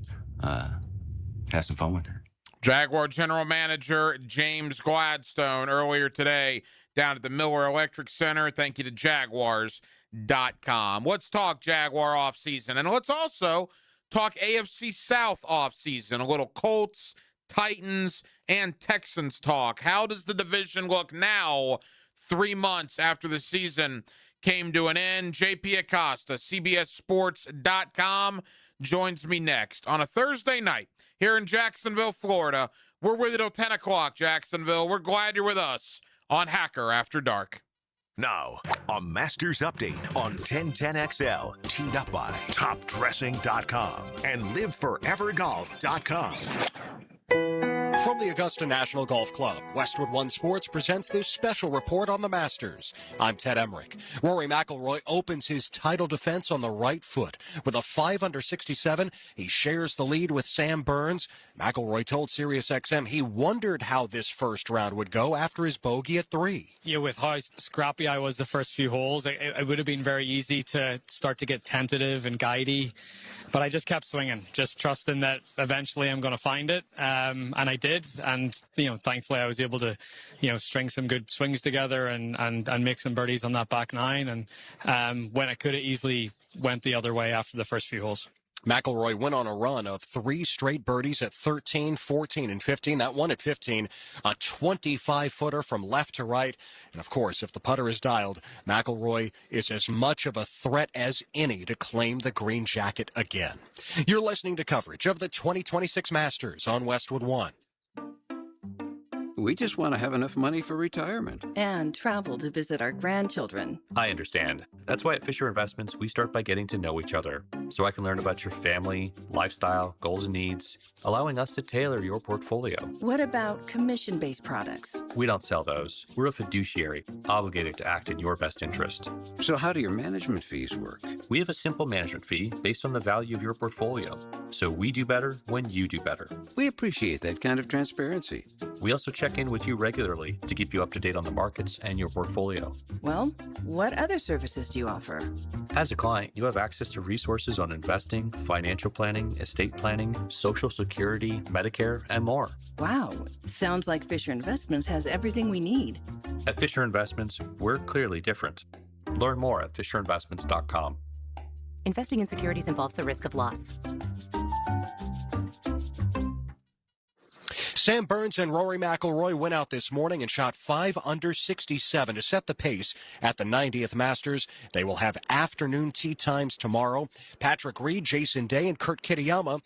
have some fun with it. Jaguar General Manager James Gladstone earlier today down at the Miller Electric Center. Thank you to Jaguars.com. Let's talk Jaguar offseason, and let's also talk AFC South offseason. A little Colts, Titans, and Texans talk. How does the division look now, 3 months after the season came to an end? JP Acosta, CBSSports.com, joins me next on a Thursday night here in Jacksonville, Florida. We're with you till 10 o'clock, Jacksonville. We're glad you're with us on Hacker After Dark. Now, a Masters update on 1010XL, teed up by TopDressing.com and LiveForeverGolf.com. From the Augusta National Golf Club, Westwood One Sports presents this special report on the Masters. I'm Ted Emmerich. Rory McIlroy opens his title defense on the right foot. With a 5 under 67, he shares the lead with Sam Burns. McIlroy told SiriusXM he wondered how this first round would go after his bogey at 3. Yeah, with how scrappy I was the first few holes, it would have been very easy to start to get tentative and guidey. But I just kept swinging, just trusting that eventually I'm going to find it. And I did. And, thankfully I was able to, string some good swings together and make some birdies on that back 9. And when I could have easily went the other way after the first few holes. McIlroy went on a run of 3 straight birdies at 13, 14, and 15. That one at 15, a 25-footer from left to right. And, of course, if the putter is dialed, McIlroy is as much of a threat as any to claim the green jacket again. You're listening to coverage of the 2026 Masters on Westwood One. We just want to have enough money for retirement. And travel to visit our grandchildren. I understand. That's why at Fisher Investments, we start by getting to know each other, so I can learn about your family, lifestyle, goals and needs, allowing us to tailor your portfolio. What about commission-based products? We don't sell those. We're a fiduciary, obligated to act in your best interest. So how do your management fees work? We have a simple management fee based on the value of your portfolio. So we do better when you do better. We appreciate that kind of transparency. We also check in with you regularly to keep you up to date on the markets and your portfolio. Well, what other services do you offer? As a client, you have access to resources on investing, financial planning, estate planning, Social Security, Medicare, and more. Wow, sounds like Fisher Investments has everything we need. At Fisher Investments, we're clearly different. Learn more at fisherinvestments.com. Investing in securities involves the risk of loss. Sam Burns and Rory McIlroy went out this morning and shot 5 under 67 to set the pace at the 90th Masters. They will have afternoon tee times tomorrow. Patrick Reed, Jason Day, and Kurt Kitayama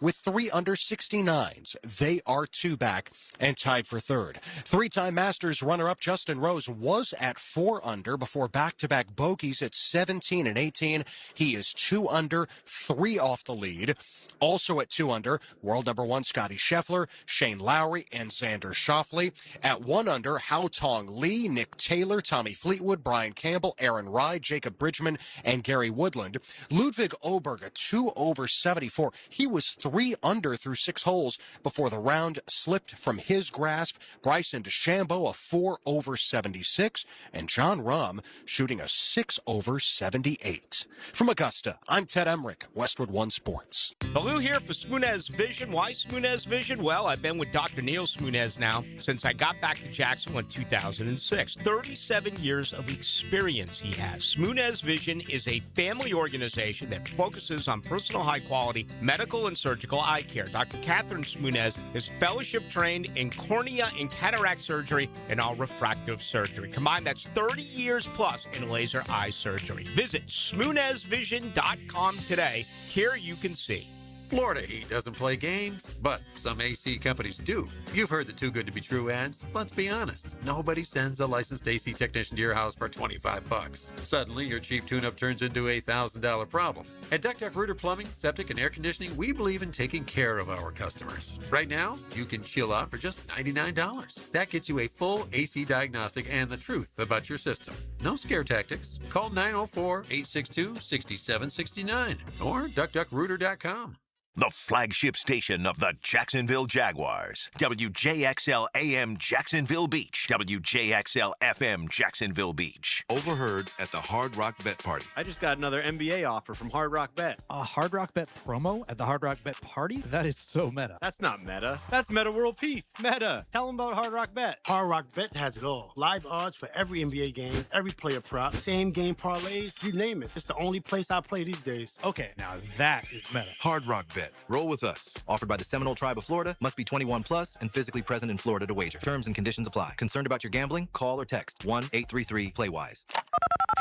with 3 under 69s. They are 2 back and tied for third. 3-time Masters runner-up Justin Rose was at 4 under before back-to-back bogeys at 17 and 18. He is 2 under, 3 off the lead. Also at 2 under, world number 1 Scotty Scheffler, Shane Lowry, and Xander Schauffele. At 1 under, Hao Tong Lee, Nick Taylor, Tommy Fleetwood, Brian Campbell, Aaron Rai, Jacob Bridgman, and Gary Woodland. Ludwig Oberg, a 2 over 74. He was 3 under through 6 holes before the round slipped from his grasp. Bryson DeChambeau, a 4 over 76, and John Rahm shooting a 6 over 78. From Augusta, I'm Ted Emmerich, Westwood One Sports. Baloo here for Smunez Vision. Why Smunez Vision? Well, I've been with Dr. Neil Smunez now since I got back to Jacksonville in 2006. 37 years of experience he has. Smunez Vision is a family organization that focuses on personal high-quality medical and surgical eye care. Dr. Catherine Smunez is fellowship trained in cornea and cataract surgery and all refractive surgery. Combined, that's 30 years plus in laser eye surgery. Visit SmunezVision.com today. Here you can see. Florida Heat doesn't play games, but some AC companies do. You've heard the too good to be true ads. Let's be honest. Nobody sends a licensed AC technician to your house for $25. Suddenly, your cheap tune-up turns into a $1,000 problem. At Duck Duck Rooter Plumbing, Septic, and Air Conditioning, we believe in taking care of our customers. Right now, you can chill out for just $99. That gets you a full AC diagnostic and the truth about your system. No scare tactics. Call 904-862-6769 or duckduckrooter.com. The flagship station of the Jacksonville Jaguars. WJXL AM Jacksonville Beach. WJXL FM Jacksonville Beach. Overheard at the Hard Rock Bet Party. I just got another NBA offer from Hard Rock Bet. A Hard Rock Bet promo at the Hard Rock Bet Party? That is so meta. That's not meta. That's Meta World Peace. Meta. Tell them about Hard Rock Bet. Hard Rock Bet has it all. Live odds for every NBA game, every player prop, same game parlays, you name it. It's the only place I play these days. Okay, now that is meta. Hard Rock Bet. Roll with us. Offered by the Seminole Tribe of Florida. Must be 21 plus and physically present in Florida to wager. Terms and conditions apply. Concerned about your gambling? Call or text 1-833-PLAY-WISE.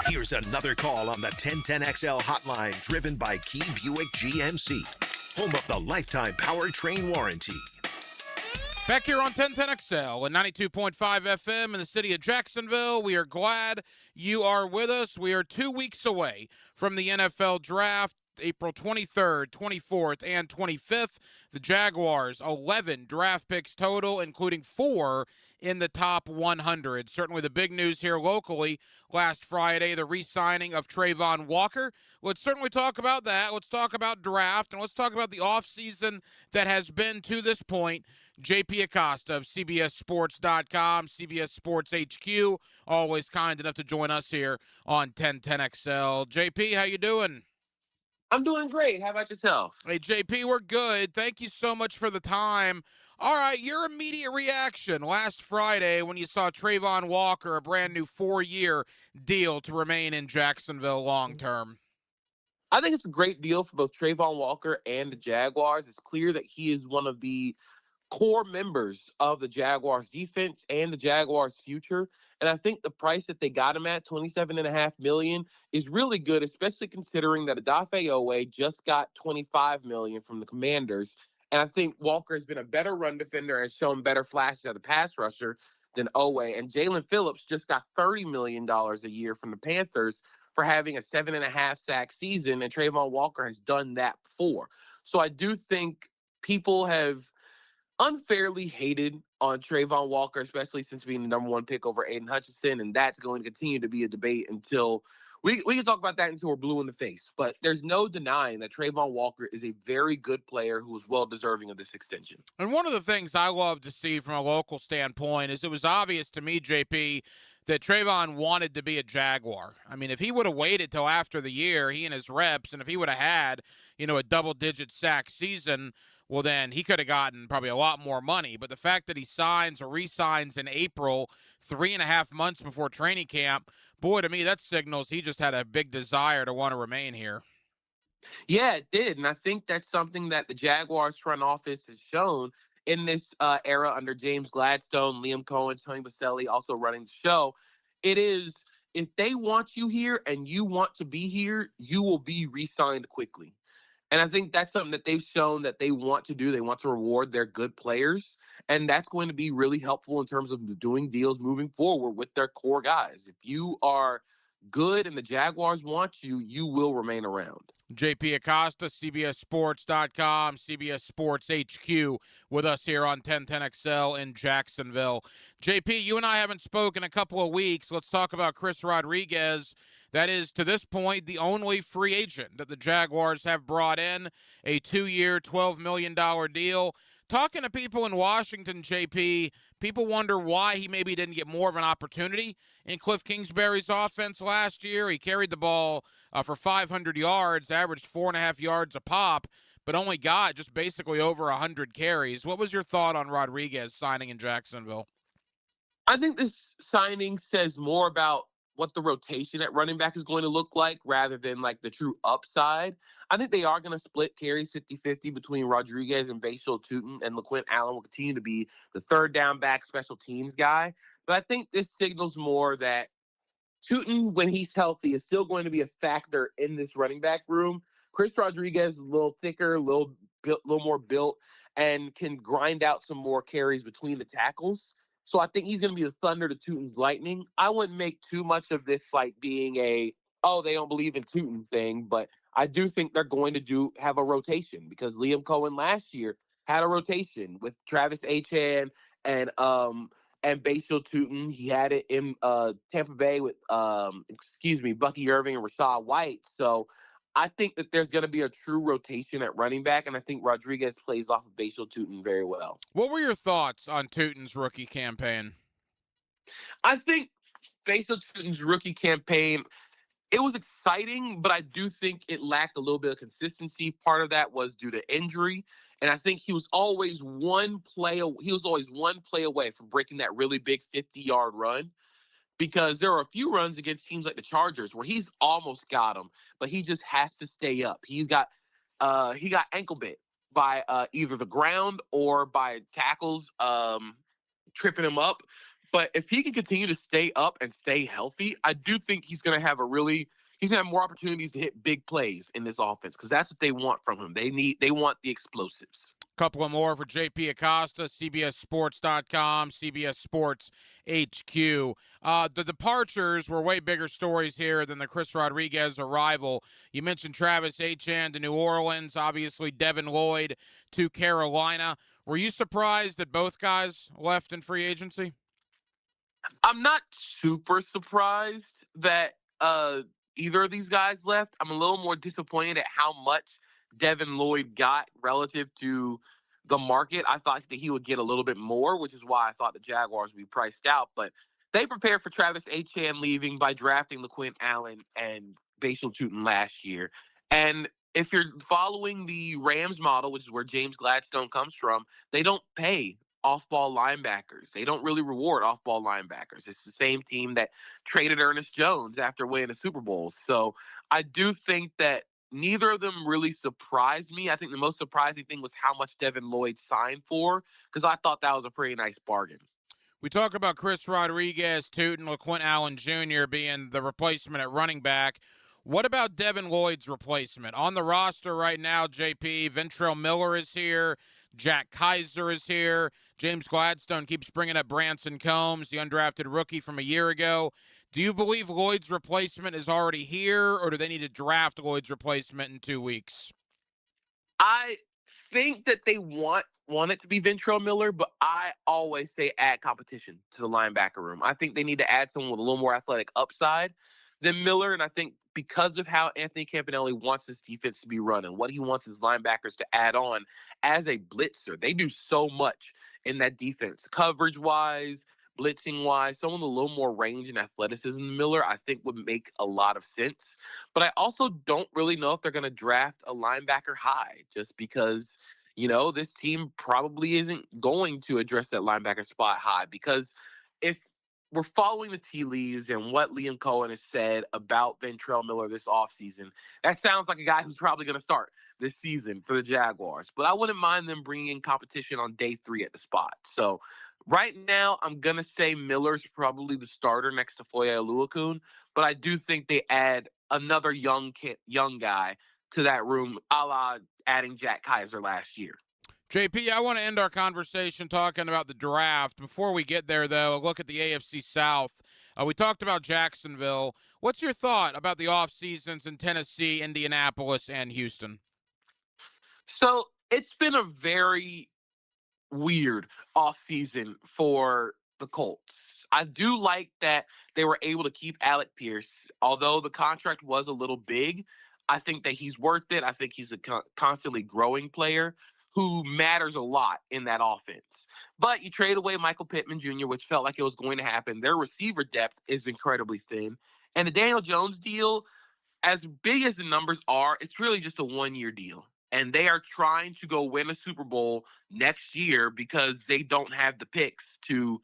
Here's another call on the 1010XL hotline driven by Key Buick GMC. Home of the lifetime powertrain warranty. Back here on 1010XL and 92.5 FM in the city of Jacksonville. We are glad you are with us. We are 2 weeks away from the NFL Draft. April 23rd, 24th, and 25th. The Jaguars, 11 draft picks total, including 4 in the top 100. Certainly the big news here locally last Friday, the re-signing of Travon Walker. Let's certainly talk about that. Let's talk about draft, and let's talk about the offseason that has been to this point. JP Acosta of CBSSports.com, CBS Sports HQ, always kind enough to join us here on 1010XL. JP, how you doing? I'm doing great. How about yourself? Hey, JP, we're good. Thank you so much for the time. All right, your immediate reaction last Friday when you saw Travon Walker, a brand new 4-year deal to remain in Jacksonville long term. I think it's a great deal for both Travon Walker and the Jaguars. It's clear that he is one of the core members of the Jaguars defense and the Jaguars future. And I think the price that they got him at, $27.5 million, is really good, especially considering that Odafe Oweh just got $25 million from the Commanders. And I think Walker has been a better run defender, has shown better flashes as a pass rusher than Oweh. And Jalen Phillips just got $30 million a year from the Panthers for having a 7.5 sack season. And Travon Walker has done that before. So I do think people have unfairly hated on Travon Walker, especially since being the number 1 pick over Aiden Hutchinson, and that's going to continue to be a debate until we can talk about that until we're blue in the face. But there's no denying that Travon Walker is a very good player who is well deserving of this extension. And one of the things I love to see from a local standpoint is it was obvious to me, JP, that Trayvon wanted to be a Jaguar. I mean, if he would have waited till after the year, he and his reps, and if he would have had, a double-digit sack season, well, then he could have gotten probably a lot more money. But the fact that he signs or re-signs in April, 3.5 months before training camp, boy, to me, that signals he just had a big desire to want to remain here. Yeah, it did. And I think that's something that the Jaguars front office has shown in this era under James Gladstone, Liam Cohen, Tony Baselli also running the show. It is, if they want you here and you want to be here, you will be re-signed quickly. And I think that's something that they've shown that they want to do. They want to reward their good players. And that's going to be really helpful in terms of doing deals moving forward with their core guys. If you are good and the Jaguars want you, you will remain around. JP Acosta, CBSSports.com, CBS Sports HQ with us here on 1010XL in Jacksonville. JP, you and I haven't spoken a couple of weeks. Let's talk about Chris Rodriguez. That is, to this point, the only free agent that the Jaguars have brought in, a 2-year, $12 million deal. Talking to people in Washington, JP, people wonder why he maybe didn't get more of an opportunity in Cliff Kingsbury's offense last year. He carried the ball for 500 yards, averaged 4.5 yards a pop, but only got just basically over 100 carries. What was your thought on Rodriguez signing in Jacksonville? I think this signing says more about what the rotation at running back is going to look like rather than like the true upside. I think they are going to split carries 50-50 between Rodriguez and Bashal Tutin, and LaQuint Allen will continue to be the third down back special teams guy. But I think this signals more that Tutin, when he's healthy, is still going to be a factor in this running back room. Chris Rodriguez is a little thicker, a little more built, and can grind out some more carries between the tackles. So I think he's going to be the thunder to Tutin's lightning. I wouldn't make too much of this like being they don't believe in Tutin thing, but I do think they're going to have a rotation because Liam Cohen last year had a rotation with Travis Etienne and Bashal Tutin. He had it in Tampa Bay with Bucky Irving and Rachaad White. So I think that there's going to be a true rotation at running back, and I think Rodriguez plays off of Bashal Tutin very well. What were your thoughts on Tutin's rookie campaign? I think Bashal Tutin's rookie campaign, it was exciting, but I do think it lacked a little bit of consistency. Part of that was due to injury, and I think he was always one play away from breaking that really big 50-yard run. Because there are a few runs against teams like the Chargers where he's almost got them, but he just has to stay up. He got ankle bit by either the ground or by tackles tripping him up. But if he can continue to stay up and stay healthy, I do think he's going to have more opportunities to hit big plays in this offense because that's what they want from him. They want the explosives. Couple of more for JP Acosta, CBSSports.com, CBS Sports HQ. The departures were way bigger stories here than the Chris Rodriguez arrival. You mentioned Travis Etienne to New Orleans, obviously Devin Lloyd to Carolina. Were you surprised that both guys left in free agency? I'm not super surprised that either of these guys left. I'm a little more disappointed at how much Devin Lloyd got relative to the market. I thought that he would get a little bit more, which is why I thought the Jaguars would be priced out. But they prepared for Travis Etienne leaving by drafting LaQuint Allen and Bashal Tutin last year. And if you're following the Rams model, which is where James Gladstone comes from, they don't pay off-ball linebackers. They don't really reward off-ball linebackers. It's the same team that traded Ernest Jones after winning a Super Bowl. So I do think that neither of them really surprised me. I think the most surprising thing was how much Devin Lloyd signed for, because I thought that was a pretty nice bargain. We talk about Chris Rodriguez, Tutin, LaQuint Allen Jr. being the replacement at running back. What about Devin Lloyd's replacement? On the roster right now, JP, Ventrell Miller is here. Jack Kaiser is here. James Gladstone keeps bringing up Branson Combs, the undrafted rookie from a year ago. Do you believe Lloyd's replacement is already here, or do they need to draft Lloyd's replacement in 2 weeks? I think that they want it to be Ventrell Miller, but I always say add competition to the linebacker room. I think they need to add someone with a little more athletic upside than Miller, and I think because of how Anthony Campanelli wants this defense to be run and what he wants his linebackers to add on as a blitzer, they do so much in that defense, coverage-wise, blitzing wise, someone with a little more range and athleticism than Miller, I think would make a lot of sense. But I also don't really know if they're going to draft a linebacker high, just because, this team probably isn't going to address that linebacker spot high, because if we're following the tea leaves and what Liam Cohen has said about Ventrell Miller this offseason, that sounds like a guy who's probably going to start this season for the Jaguars. But I wouldn't mind them bringing in competition on day 3 at the spot. So right now, I'm going to say Miller's probably the starter next to Foye Oluokun, but I do think they add another young guy to that room, a la adding Jack Kaiser last year. JP, I want to end our conversation talking about the draft. Before we get there, though, a look at the AFC South. We talked about Jacksonville. What's your thought about the off seasons in Tennessee, Indianapolis, and Houston? So it's been a very weird offseason for the Colts. I do like that they were able to keep Alec Pierce. Although the contract was a little big, I think that he's worth it. I think he's a constantly growing player who matters a lot in that offense. But you trade away Michael Pittman Jr., which felt like it was going to happen. Their receiver depth is incredibly thin. And the Daniel Jones deal, as big as the numbers are, it's really just a one-year deal. And they are trying to go win a Super Bowl next year because they don't have the picks to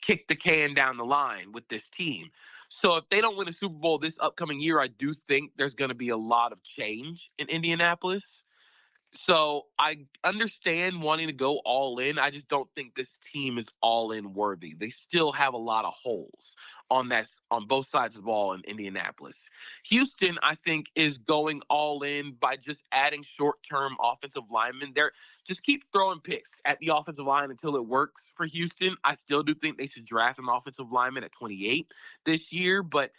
kick the can down the line with this team. So if they don't win a Super Bowl this upcoming year, I do think there's going to be a lot of change in Indianapolis. So I understand wanting to go all in. I just don't think this team is all in worthy. They still have a lot of holes on both sides of the ball in Indianapolis. Houston, I think, is going all in by just adding short-term offensive linemen. They're just keep throwing picks at the offensive line until it works for Houston. I still do think they should draft an offensive lineman at 28 this year, but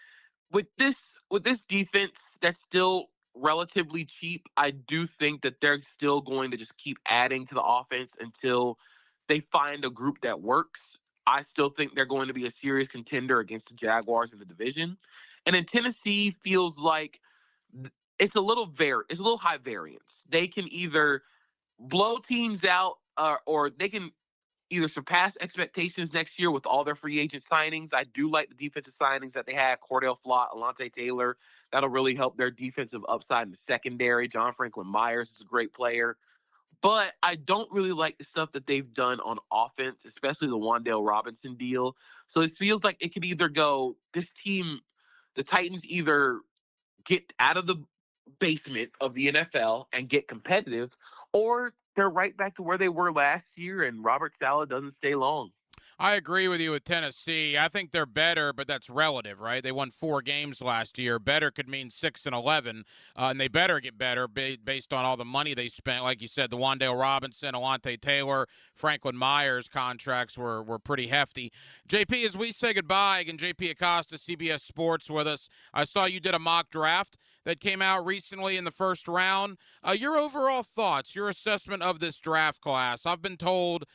with this defense that's still relatively cheap, I do think that they're still going to just keep adding to the offense until they find a group that works. I still think they're going to be a serious contender against the Jaguars in the division. And then Tennessee feels like it's a little high variance. They can either blow teams out or they can either surpass expectations next year with all their free agent signings. I do like the defensive signings that they had, Cordell Flott, Alontae Taylor. That'll really help their defensive upside in the secondary. John Franklin Myers is a great player. But I don't really like the stuff that they've done on offense, especially the Wan'Dale Robinson deal. So it feels like it could either go, this team, the Titans either get out of the basement of the NFL and get competitive, or they're right back to where they were last year, and Robert Saleh doesn't stay long. I agree with you with Tennessee. I think they're better, but that's relative, right? They won 4 games last year. Better could mean 6-11, and they better get better based on all the money they spent. Like you said, the Wan'Dale Robinson, Alontae Taylor, Franklin Myers contracts were pretty hefty. JP, as we say goodbye, again, JP Acosta, CBS Sports with us. I saw you did a mock draft that came out recently in the first round. Your overall thoughts, your assessment of this draft class. I've been told,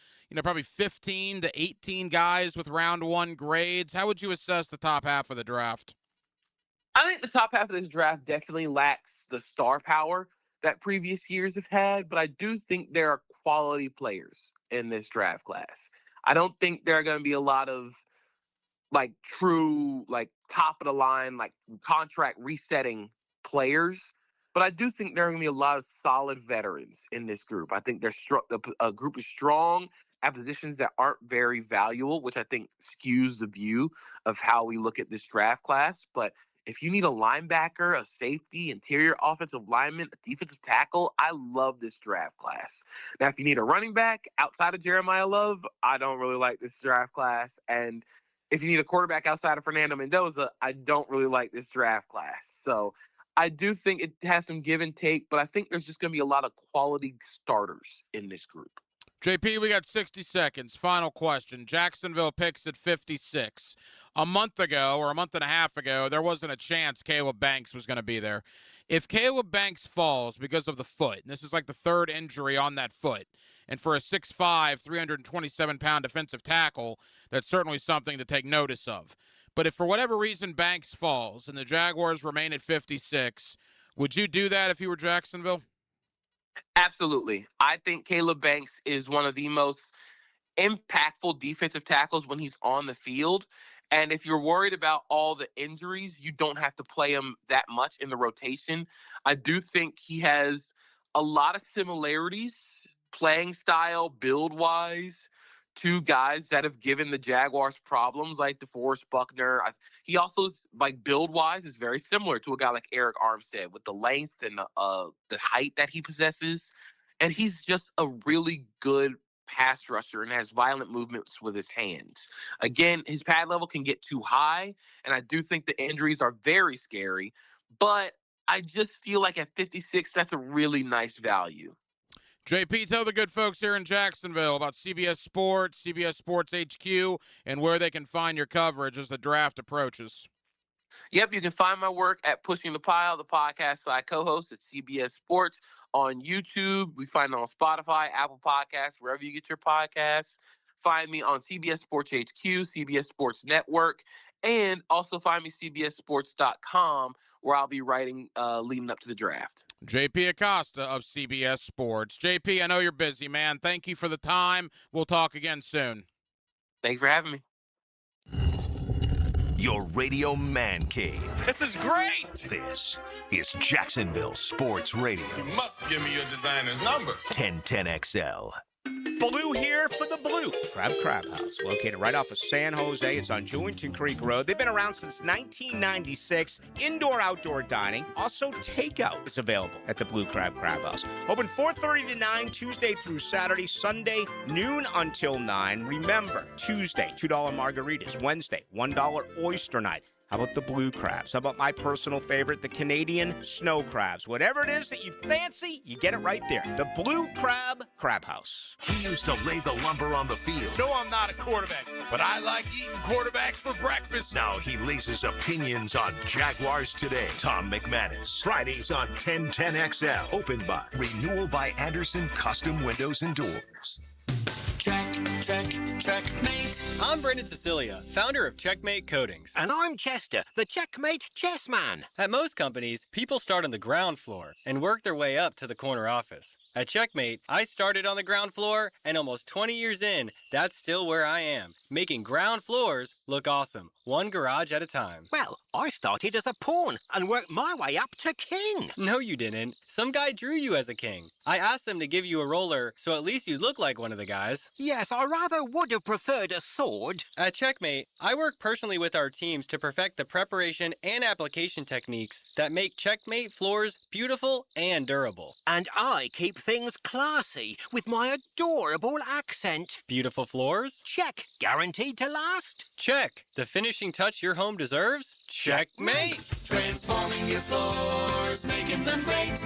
probably 15 to 18 guys with round 1 grades. How would you assess the top half of the draft? I think the top half of this draft definitely lacks the star power that previous years have had, but I do think there are quality players in this draft class. I don't think there are going to be a lot of true top of the line, contract resetting players. But I do think there are going to be a lot of solid veterans in this group. I think a group is strong at positions that aren't very valuable, which I think skews the view of how we look at this draft class. But if you need a linebacker, a safety, interior offensive lineman, a defensive tackle, I love this draft class. Now, if you need a running back outside of Jeremiah Love, I don't really like this draft class. And if you need a quarterback outside of Fernando Mendoza, I don't really like this draft class. So I do think it has some give and take, but I think there's just going to be a lot of quality starters in this group. JP, we got 60 seconds. Final question. Jacksonville picks at 56. A month ago or a month and a half ago, there wasn't a chance Caleb Banks was going to be there. If Caleb Banks falls because of the foot, and this is like the 3rd injury on that foot, and for a 6'5", 327-pound defensive tackle, that's certainly something to take notice of. But if for whatever reason Banks falls and the Jaguars remain at 56, would you do that if you were Jacksonville? Absolutely. I think Caleb Banks is one of the most impactful defensive tackles when he's on the field. And if you're worried about all the injuries, you don't have to play him that much in the rotation. I do think he has a lot of similarities, playing style, build-wise, to guys that have given the Jaguars problems, like DeForest Buckner. He also, like, build-wise, is very similar to a guy like Eric Armstead with the length and the height that he possesses. And he's just a really good pass rusher and has violent movements with his hands. Again, his pad level can get too high, and I do think the injuries are very scary, but I just feel like at 56, that's a really nice value. JP, tell the good folks here in Jacksonville about CBS Sports, CBS Sports HQ, and where they can find your coverage as the draft approaches. Yep, you can find my work at Pushing the Pile, the podcast that I co-host at CBS Sports on YouTube. We find it on Spotify, Apple Podcasts, wherever you get your podcasts. Find me on CBS Sports HQ, CBS Sports Network, and also find me CBSSports.com, where I'll be writing leading up to the draft. JP Acosta of CBS Sports. JP, I know you're busy, man. Thank you for the time. We'll talk again soon. Thank you for having me. Your radio man cave. This is great! This is Jacksonville Sports Radio. You must give me your designer's number. 1010XL. Blue here for the Blue Crab House, located right off of San Jose. It's on Jewington Creek Road. They've been around since 1996. Indoor-outdoor dining. Also, takeout is available at the Blue Crab House. Open 4:30 to 9, Tuesday through Saturday. Sunday, noon until 9. Remember, Tuesday, $2 margaritas. Wednesday, $1 oyster night. How about the blue crabs? How about my personal favorite, the Canadian snow crabs? Whatever it is that you fancy, you get it right there. The Blue Crab House. He used to lay the lumber on the field. No, I'm not a quarterback, but I like eating quarterbacks for breakfast. Now he lays his opinions on Jaguars Today. Tom McManus. Fridays on 1010XL. Opened by Renewal by Anderson Custom Windows and Doors. Checkmate. I'm Brendan Cecilia, founder of Checkmate Coatings. And I'm Chester, the Checkmate Chessman. At most companies, people start on the ground floor and work their way up to the corner office. At Checkmate, I started on the ground floor, and almost 20 years in, that's still where I am, making ground floors look awesome, one garage at a time. Well, I started as a pawn and worked my way up to king. No, you didn't. Some guy drew you as a king. I asked them to give you a roller, so at least you look like one of the guys. Yes, I rather would have preferred a sword. At Checkmate, I work personally with our teams to perfect the preparation and application techniques that make Checkmate floors beautiful and durable. And I keep things classy with my adorable accent. Beautiful floors? Check. Guaranteed to last? Check. The finishing touch your home deserves? Checkmate. Transforming your floors, making them great.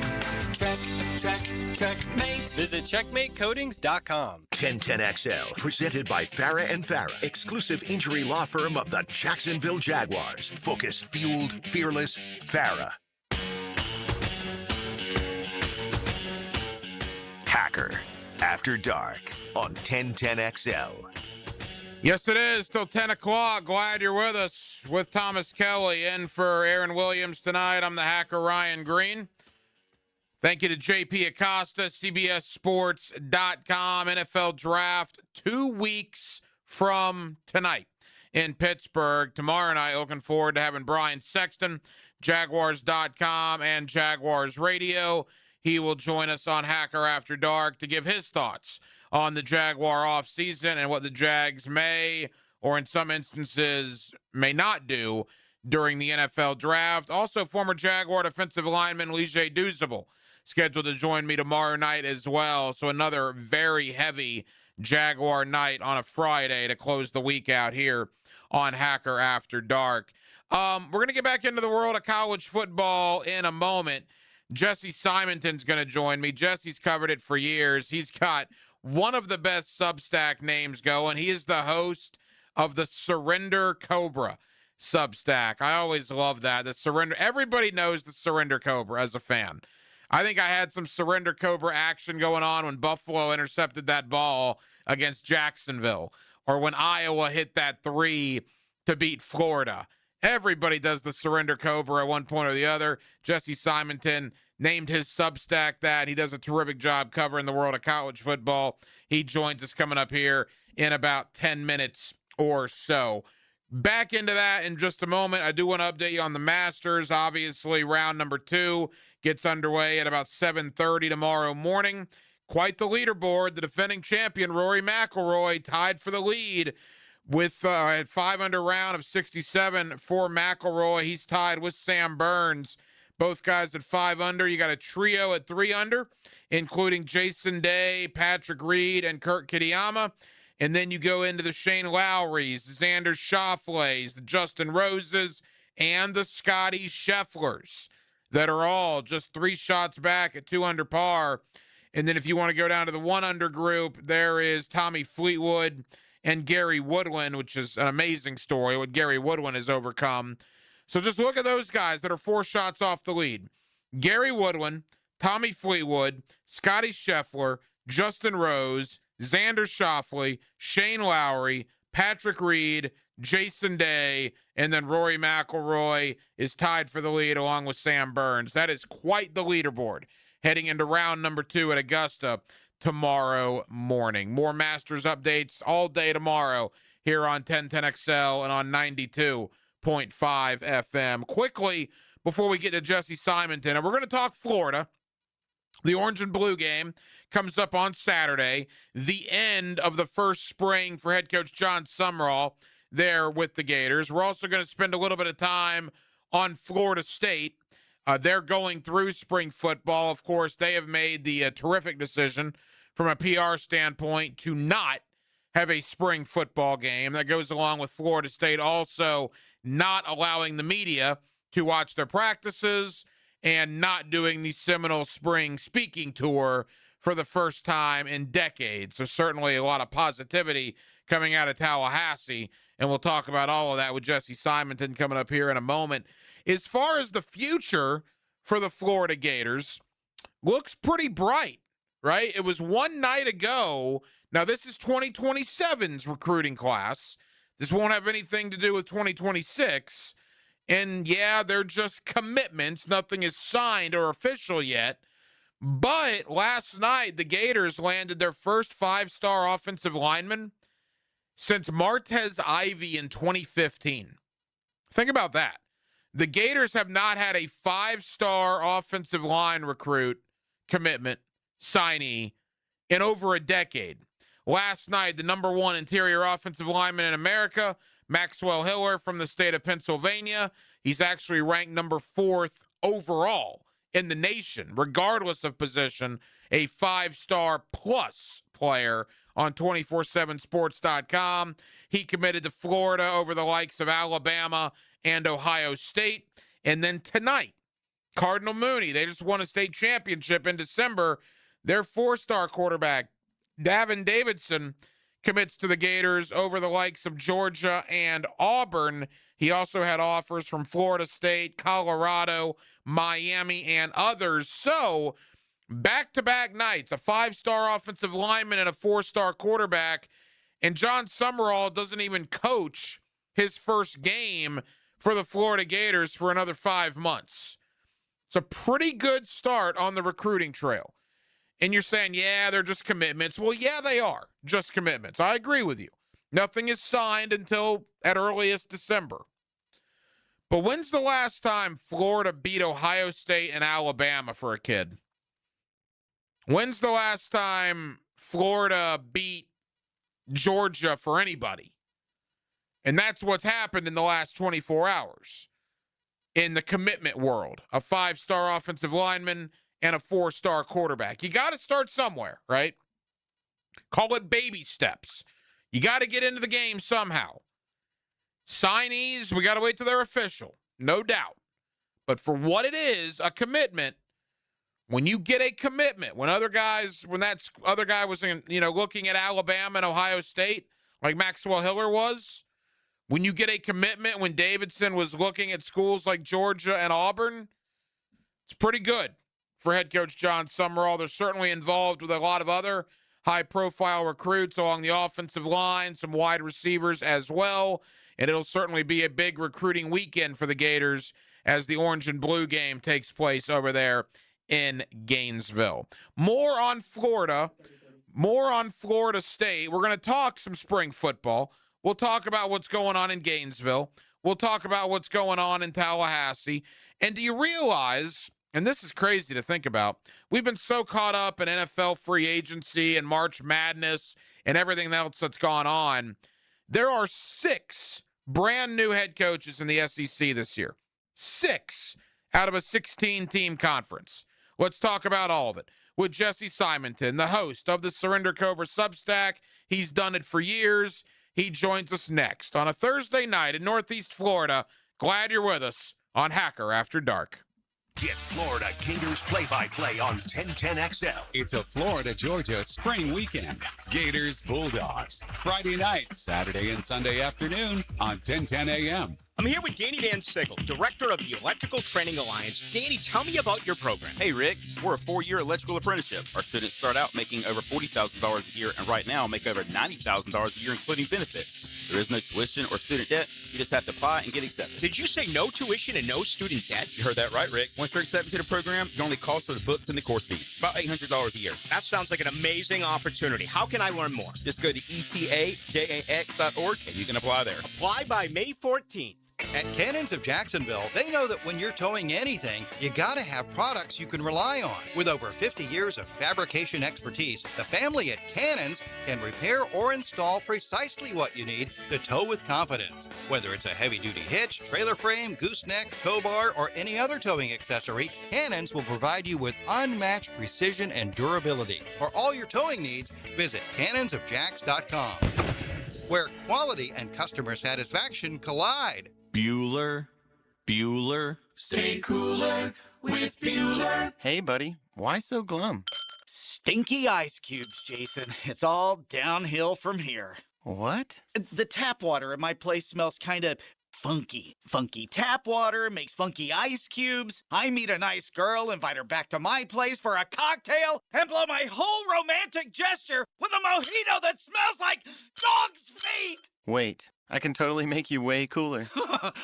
Checkmate. Visit checkmatecoatings.com. 1010XL, presented by Farah and Farah, exclusive injury law firm of the Jacksonville Jaguars. Focused, fueled, fearless, Farah. Hacker After Dark on 1010XL. Yes, it is till 10 o'clock. Glad you're with us with Thomas Kelly in for Aaron Williams tonight. I'm the hacker Ryan Green. Thank you to JP Acosta, CBSSports.com. NFL Draft 2 weeks from tonight in Pittsburgh. Tomorrow night, looking forward to having Brian Sexton, Jaguars.com and Jaguars Radio. He will join us on Hacker After Dark to give his thoughts on the Jaguar offseason and what the Jags may, or in some instances, may not do during the NFL Draft. Also, former Jaguar defensive lineman Lige Douzable scheduled to join me tomorrow night as well. So another very heavy Jaguar night on a Friday to close the week out here on Hacker After Dark. We're going to get back into the world of college football in a moment. Jesse Simonton's going to join me. Jesse's covered it for years. He's got one of the best Substack names going. He is the host of the Surrender Cobra Substack. I always love that. The Surrender. Everybody knows the Surrender Cobra as a fan. I think I had some Surrender Cobra action going on when Buffalo intercepted that ball against Jacksonville, or when Iowa hit that 3 to beat Florida. Everybody does the Surrender Cobra at one point or the other. Jesse Simonton named his Substack that. He does a terrific job covering the world of college football. He joins us coming up here in about 10 minutes or so. Back into that in just a moment. I do want to update you on the Masters. Obviously, round number 2 gets underway at about 7:30 tomorrow morning. Quite the leaderboard. The defending champion, Rory McIlroy, tied for the lead with a 5-under round of 67 for McIlroy. He's tied with Sam Burns. Both guys at 5 under. You got a trio at 3 under, including Jason Day, Patrick Reed, and Kurt Kitayama. And then you go into the Shane Lowrys, the Xander Schauffele's, the Justin Roses, and the Scotty Schefflers that are all just 3 shots back at 2 under par. And then if you want to go down to the 1 under group, there is Tommy Fleetwood and Gary Woodland, which is an amazing story, what Gary Woodland has overcome. So just look at those guys that are 4 shots off the lead. Gary Woodland, Tommy Fleetwood, Scotty Scheffler, Justin Rose, Xander Schauffele, Shane Lowry, Patrick Reed, Jason Day, and then Rory McIlroy is tied for the lead along with Sam Burns. That is quite the leaderboard heading into round number 2 at Augusta tomorrow morning. More Masters updates all day tomorrow here on 1010XL and on 92.5 FM. Quickly, before we get to Jesse Simonton, and we're going to talk Florida. The Orange and Blue game comes up on Saturday, the end of the first spring for head coach John Sumrall there with the Gators. We're also going to spend a little bit of time on Florida State. They're going through spring football. Of course, they have made the terrific decision from a PR standpoint to not have a spring football game. That goes along with Florida State also not allowing the media to watch their practices and not doing the Seminole Spring Speaking Tour for the first time in decades. So certainly a lot of positivity coming out of Tallahassee, and we'll talk about all of that with Jesse Simonton coming up here in a moment. As far as the future for the Florida Gators, looks pretty bright, right? It was one night ago. Now, this is 2027's recruiting class. This won't have anything to do with 2026. And yeah, they're just commitments. Nothing is signed or official yet. But last night, the Gators landed their first 5-star offensive lineman since Martez Ivey in 2015. Think about that. The Gators have not had a 5-star offensive line recruit commitment signee in over a decade. Last night, the number 1 interior offensive lineman in America, Maxwell Hiller from the state of Pennsylvania. He's actually ranked number 4th overall in the nation, regardless of position, a 5-star plus player on 247sports.com. He committed to Florida over the likes of Alabama and Ohio State. And then tonight, Cardinal Mooney, they just won a state championship in December. Their 4-star quarterback, Davin Davidson, commits to the Gators over the likes of Georgia and Auburn. He also had offers from Florida State, Colorado, Miami, and others. So, back-to-back nights, a 5-star offensive lineman and a 4-star quarterback, and John Sumrall doesn't even coach his first game for the Florida Gators for another 5 months. It's a pretty good start on the recruiting trail. And you're saying, yeah, they're just commitments. Well, yeah, they are just commitments. I agree with you. Nothing is signed until at earliest December. But when's the last time Florida beat Ohio State and Alabama for a kid? When's the last time Florida beat Georgia for anybody? And that's what's happened in the last 24 hours in the commitment world. A 5-star offensive lineman and a 4-star quarterback. You got to start somewhere, right? Call it baby steps. You got to get into the game somehow. Signees, we got to wait till they're official, no doubt. But for what it is, a commitment, when you get a commitment, when that other guy was looking at Alabama and Ohio State, like Maxwell Hiller was, when you get a commitment, when Davidson was looking at schools like Georgia and Auburn, it's pretty good for head coach John Sumrall. They're certainly involved with a lot of other high-profile recruits along the offensive line, some wide receivers as well, and it'll certainly be a big recruiting weekend for the Gators as the Orange and Blue game takes place over there in Gainesville. More on Florida more on Florida State. We're going to talk some spring football. We'll talk about what's going on in Gainesville. We'll talk about what's going on in Tallahassee. And do you realize, and this is crazy to think about, we've been so caught up in NFL free agency and March Madness and everything else that's gone on. There are 6 brand new head coaches in the SEC this year. 6 out of a 16-team conference. Let's talk about all of it with Jesse Simonton, the host of the Surrender Cobra Substack. He's done it for years. He joins us next on a Thursday night in Northeast Florida. Glad you're with us on Hacker After Dark. Get Florida Gators play-by-play on 1010XL. It's a Florida-Georgia spring weekend. Gators Bulldogs. Friday night, Saturday and Sunday afternoon on 1010 a.m. I'm here with Danny Van Sickle, director of the Electrical Training Alliance. Danny, tell me about your program. Hey, Rick. We're a 4-year electrical apprenticeship. Our students start out making over $40,000 a year, and right now make over $90,000 a year, including benefits. There is no tuition or student debt. You just have to apply and get accepted. Did you say no tuition and no student debt? You heard that right, Rick. Once you're accepted to the program, you only cost for the books and the course fees. About $800 a year. That sounds like an amazing opportunity. How can I learn more? Just go to etajax.org and you can apply there. Apply by May 14th. At Cannons of Jacksonville, they know that when you're towing anything, you gotta have products you can rely on. With over 50 years of fabrication expertise, the family at Cannons can repair or install precisely what you need to tow with confidence. Whether it's a heavy-duty hitch, trailer frame, gooseneck, tow bar, or any other towing accessory, Cannons will provide you with unmatched precision and durability. For all your towing needs, visit cannonsofjax.com, where quality and customer satisfaction collide. Bueller. Stay cooler with Bueller. Hey, buddy. Why so glum? Stinky ice cubes, Jason. It's all downhill from here. What? The tap water at my place smells kind of funky. Funky tap water makes funky ice cubes. I meet a nice girl, invite her back to my place for a cocktail, and blow my whole romantic gesture with a mojito that smells like dog's feet. Wait. I can totally make you way cooler.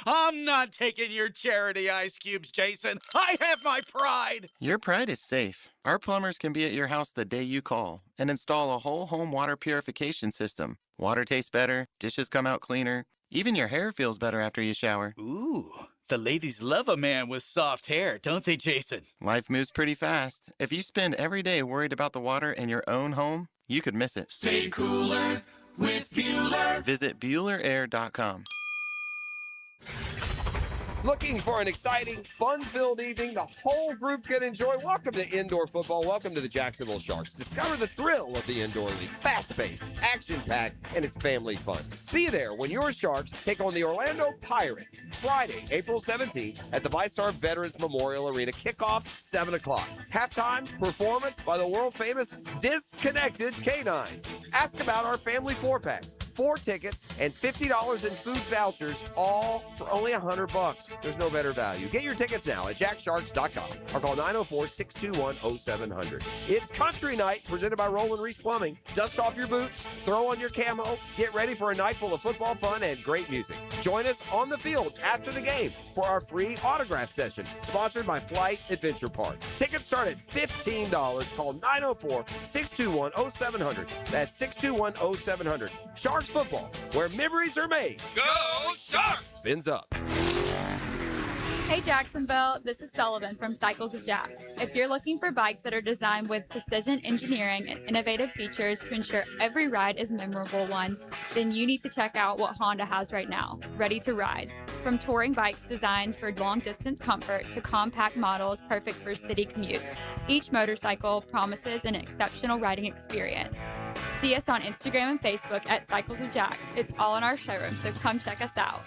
I'm not taking your charity ice cubes, Jason. I have my pride. Your pride is safe. Our plumbers can be at your house the day you call and install a whole home water purification system. Water tastes better, dishes come out cleaner, even your hair feels better after you shower. Ooh, the ladies love a man with soft hair, don't they, Jason? Life moves pretty fast. If you spend every day worried about the water in your own home, you could miss it. Stay cooler with Bueller. Visit BuellerAir.com. Looking for an exciting, fun-filled evening the whole group can enjoy? Welcome to indoor football. Welcome to the Jacksonville Sharks. Discover the thrill of the indoor league. Fast-paced, action-packed, and it's family fun. Be there when your Sharks take on the Orlando Pirates Friday, April 17th at the VyStar Veterans Memorial Arena. Kickoff, 7 o'clock. Halftime performance by the world-famous Disconnected Canines. Ask about our family 4-packs. 4 tickets and $50 in food vouchers, all for only $100. There's no better value. Get your tickets now at jacksharks.com or call 904-621-0700. It's Country Night presented by Roland Reese Plumbing. Dust off your boots, throw on your camo, get ready for a night full of football fun and great music. Join us on the field after the game for our free autograph session, sponsored by Flight Adventure Park. Tickets start at $15. Call 904-621-0700. That's 621-0700. Sharks football, where memories are made. Go Sharks! Fins up. Hey Jacksonville, this is Sullivan from Cycles of Jax. If you're looking for bikes that are designed with precision engineering and innovative features to ensure every ride is a memorable one, then you need to check out what Honda has right now, Ready to Ride. From touring bikes designed for long-distance comfort to compact models perfect for city commutes, each motorcycle promises an exceptional riding experience. See us on Instagram and Facebook at Cycles of Jax. It's all in our showroom, so come check us out.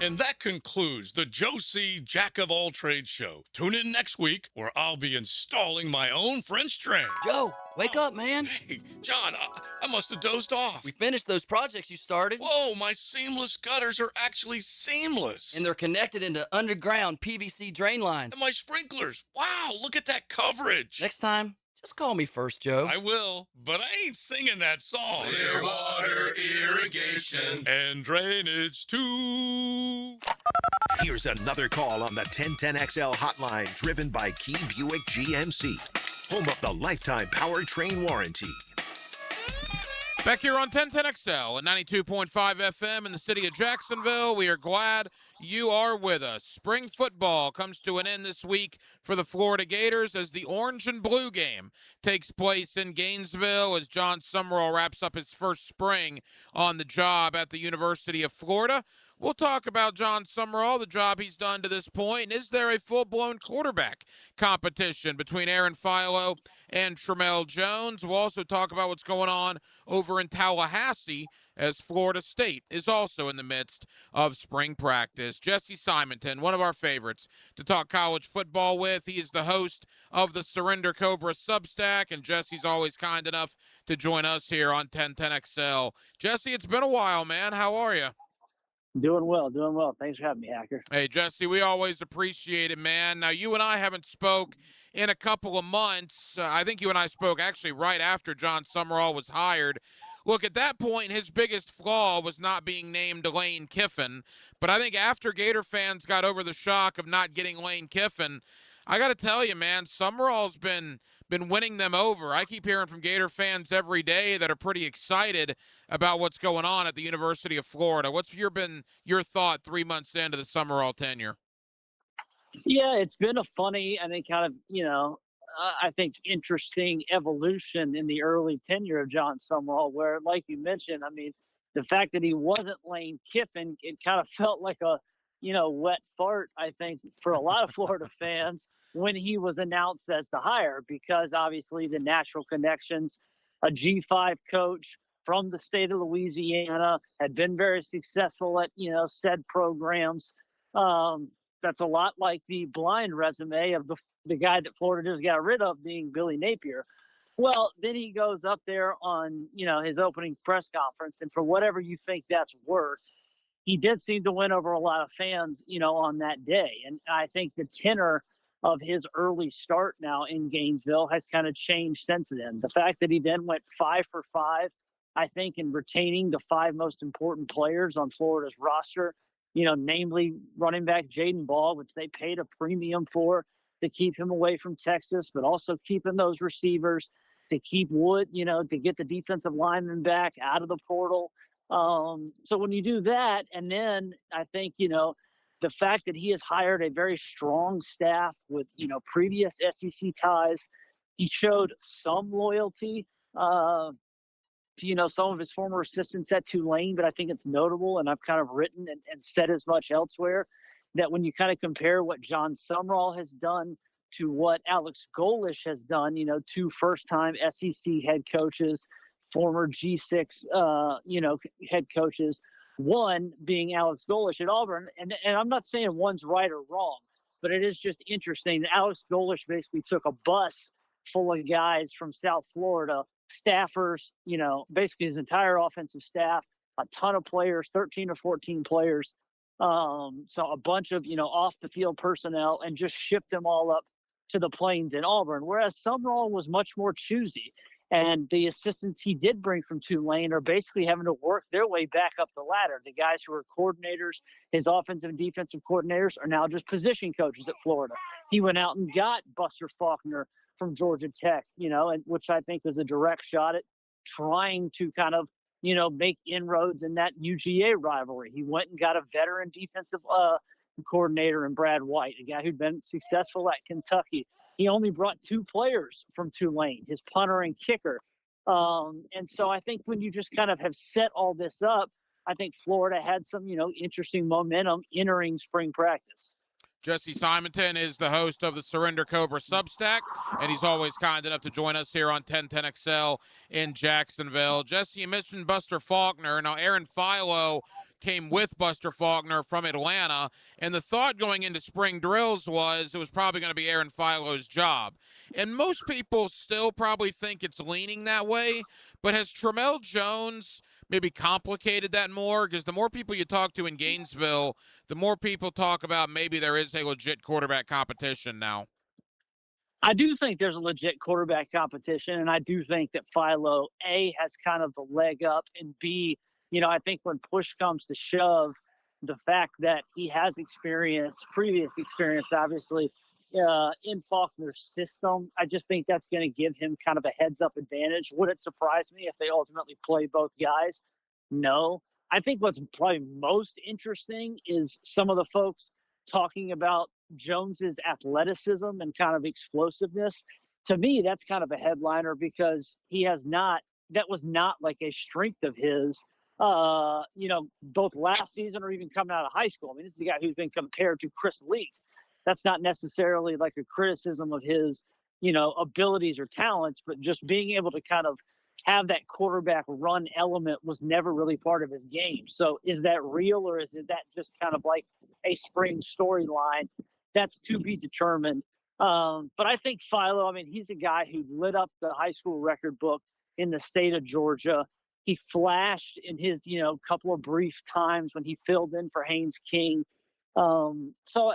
And that concludes the Joe C. Jack of All Trades show. Tune in next week where I'll be installing my own French drain. Joe, wake up, man. Hey, John, I must have dozed off. We finished those projects you started. Whoa, my seamless gutters are actually seamless. And they're connected into underground PVC drain lines. And my sprinklers. Wow, look at that coverage. Next time, just call me first, Joe. I will, but I ain't singing that song. Clear water irrigation and drainage too. Here's another call on the 1010XL hotline, driven by Key Buick GMC, home of the lifetime powertrain warranty. Back here on 1010XL and 92.5 FM in the city of Jacksonville, we are glad you are with us. Spring football comes to an end this week for the Florida Gators as the orange and blue game takes place in Gainesville as John Sumrall wraps up his first spring on the job at the University of Florida. We'll talk about John Sumrall, the job he's done to this point, and is there a full-blown quarterback competition between Aaron Philo and Tramel Jones? We'll also talk about what's going on over in Tallahassee as Florida State is also in the midst of spring practice. Jesse Simonton, one of our favorites to talk college football with. He is the host of the Surrender Cobra Substack, and Jesse's always kind enough to join us here on 1010XL. Jesse, it's been a while, man. How are you? Doing well. Thanks for having me, Hacker. Hey, Jesse, we always appreciate it, man. Now, you and I haven't spoke in a couple of months. I think you and I spoke actually right after John Sumrall was hired. Look, at that point, his biggest flaw was not being named Lane Kiffin. But I think after Gator fans got over the shock of not getting Lane Kiffin, I got to tell you, man, Sumrall's been winning them over. I keep hearing from Gator fans every day that are pretty excited about what's going on at the University of Florida. What's been your thought 3 months into the Sumrall tenure? Yeah, it's been a funny, I think, kind of, I think interesting evolution in the early tenure of John Sumrall, where, like you mentioned, I mean, the fact that he wasn't Lane Kiffin, it kind of felt like a, wet fart, I think, for a lot of Florida fans when he was announced as the hire, because obviously the natural connections, a G5 coach from the state of Louisiana, had been very successful at, said programs. That's a lot like the blind resume of the guy that Florida just got rid of, being Billy Napier. Well, then he goes up there on, his opening press conference, and for whatever you think that's worth, he did seem to win over a lot of fans, on that day. And I think the tenor of his early start now in Gainesville has kind of changed since then. The fact that he then went 5 for 5, I think, in retaining the 5 most important players on Florida's roster, namely running back Jaden Ball, which they paid a premium for to keep him away from Texas, but also keeping those receivers, to keep Wood, to get the defensive lineman back out of the portal. So when you do that, and then I think, the fact that he has hired a very strong staff with, previous SEC ties, he showed some loyalty to, some of his former assistants at Tulane, but I think it's notable, and I've kind of written and said as much elsewhere, that when you kind of compare what John Sumrall has done to what Alex Golesh has done, 2 first-time SEC head coaches, former G6, head coaches, one being Alex Golesh at Auburn. And I'm not saying one's right or wrong, but it is just interesting. Alex Golesh basically took a bus full of guys from South Florida, staffers, basically his entire offensive staff, a ton of players, 13 or 14 players. So a bunch of, off the field personnel, and just shipped them all up to the Plains in Auburn. Whereas Sumrall was much more choosy. And the assistants he did bring from Tulane are basically having to work their way back up the ladder. The guys who are coordinators, his offensive and defensive coordinators, are now just position coaches at Florida. He went out and got Buster Faulkner from Georgia Tech, and which I think was a direct shot at trying to kind of, make inroads in that UGA rivalry. He went and got a veteran defensive coordinator in Brad White, a guy who'd been successful at Kentucky. He only brought 2 players from Tulane, his punter and kicker. And so I think when you just kind of have set all this up, I think Florida had some, interesting momentum entering spring practice. Jesse Simonton is the host of the Surrender Cobra Substack, and he's always kind enough to join us here on 1010XL in Jacksonville. Jesse, you mentioned Buster Faulkner. Now, Aaron Philo came with Buster Faulkner from Atlanta, and the thought going into spring drills was it was probably going to be Aaron Philo's job. And most people still probably think it's leaning that way, but has Tramel Jones maybe complicated that more? Because the more people you talk to in Gainesville, the more people talk about maybe there is a legit quarterback competition now. I do think there's a legit quarterback competition, and I do think that Philo, A, has kind of the leg up, and B, I think when push comes to shove, the fact that he has previous experience, obviously, in Faulkner's system, I just think that's going to give him kind of a heads-up advantage. Would it surprise me if they ultimately play both guys? No. I think what's probably most interesting is some of the folks talking about Jones's athleticism and kind of explosiveness. To me, that's kind of a headliner because that was not like a strength of his, both last season or even coming out of high school. I mean, this is a guy who's been compared to Chris Leak. That's not necessarily like a criticism of his, abilities or talents, but just being able to kind of have that quarterback run element was never really part of his game. So is that real, or is that just kind of like a spring storyline? That's to be determined. But I think Philo, I mean, he's a guy who lit up the high school record book in the state of Georgia. He flashed in his, couple of brief times when he filled in for Haynes King. So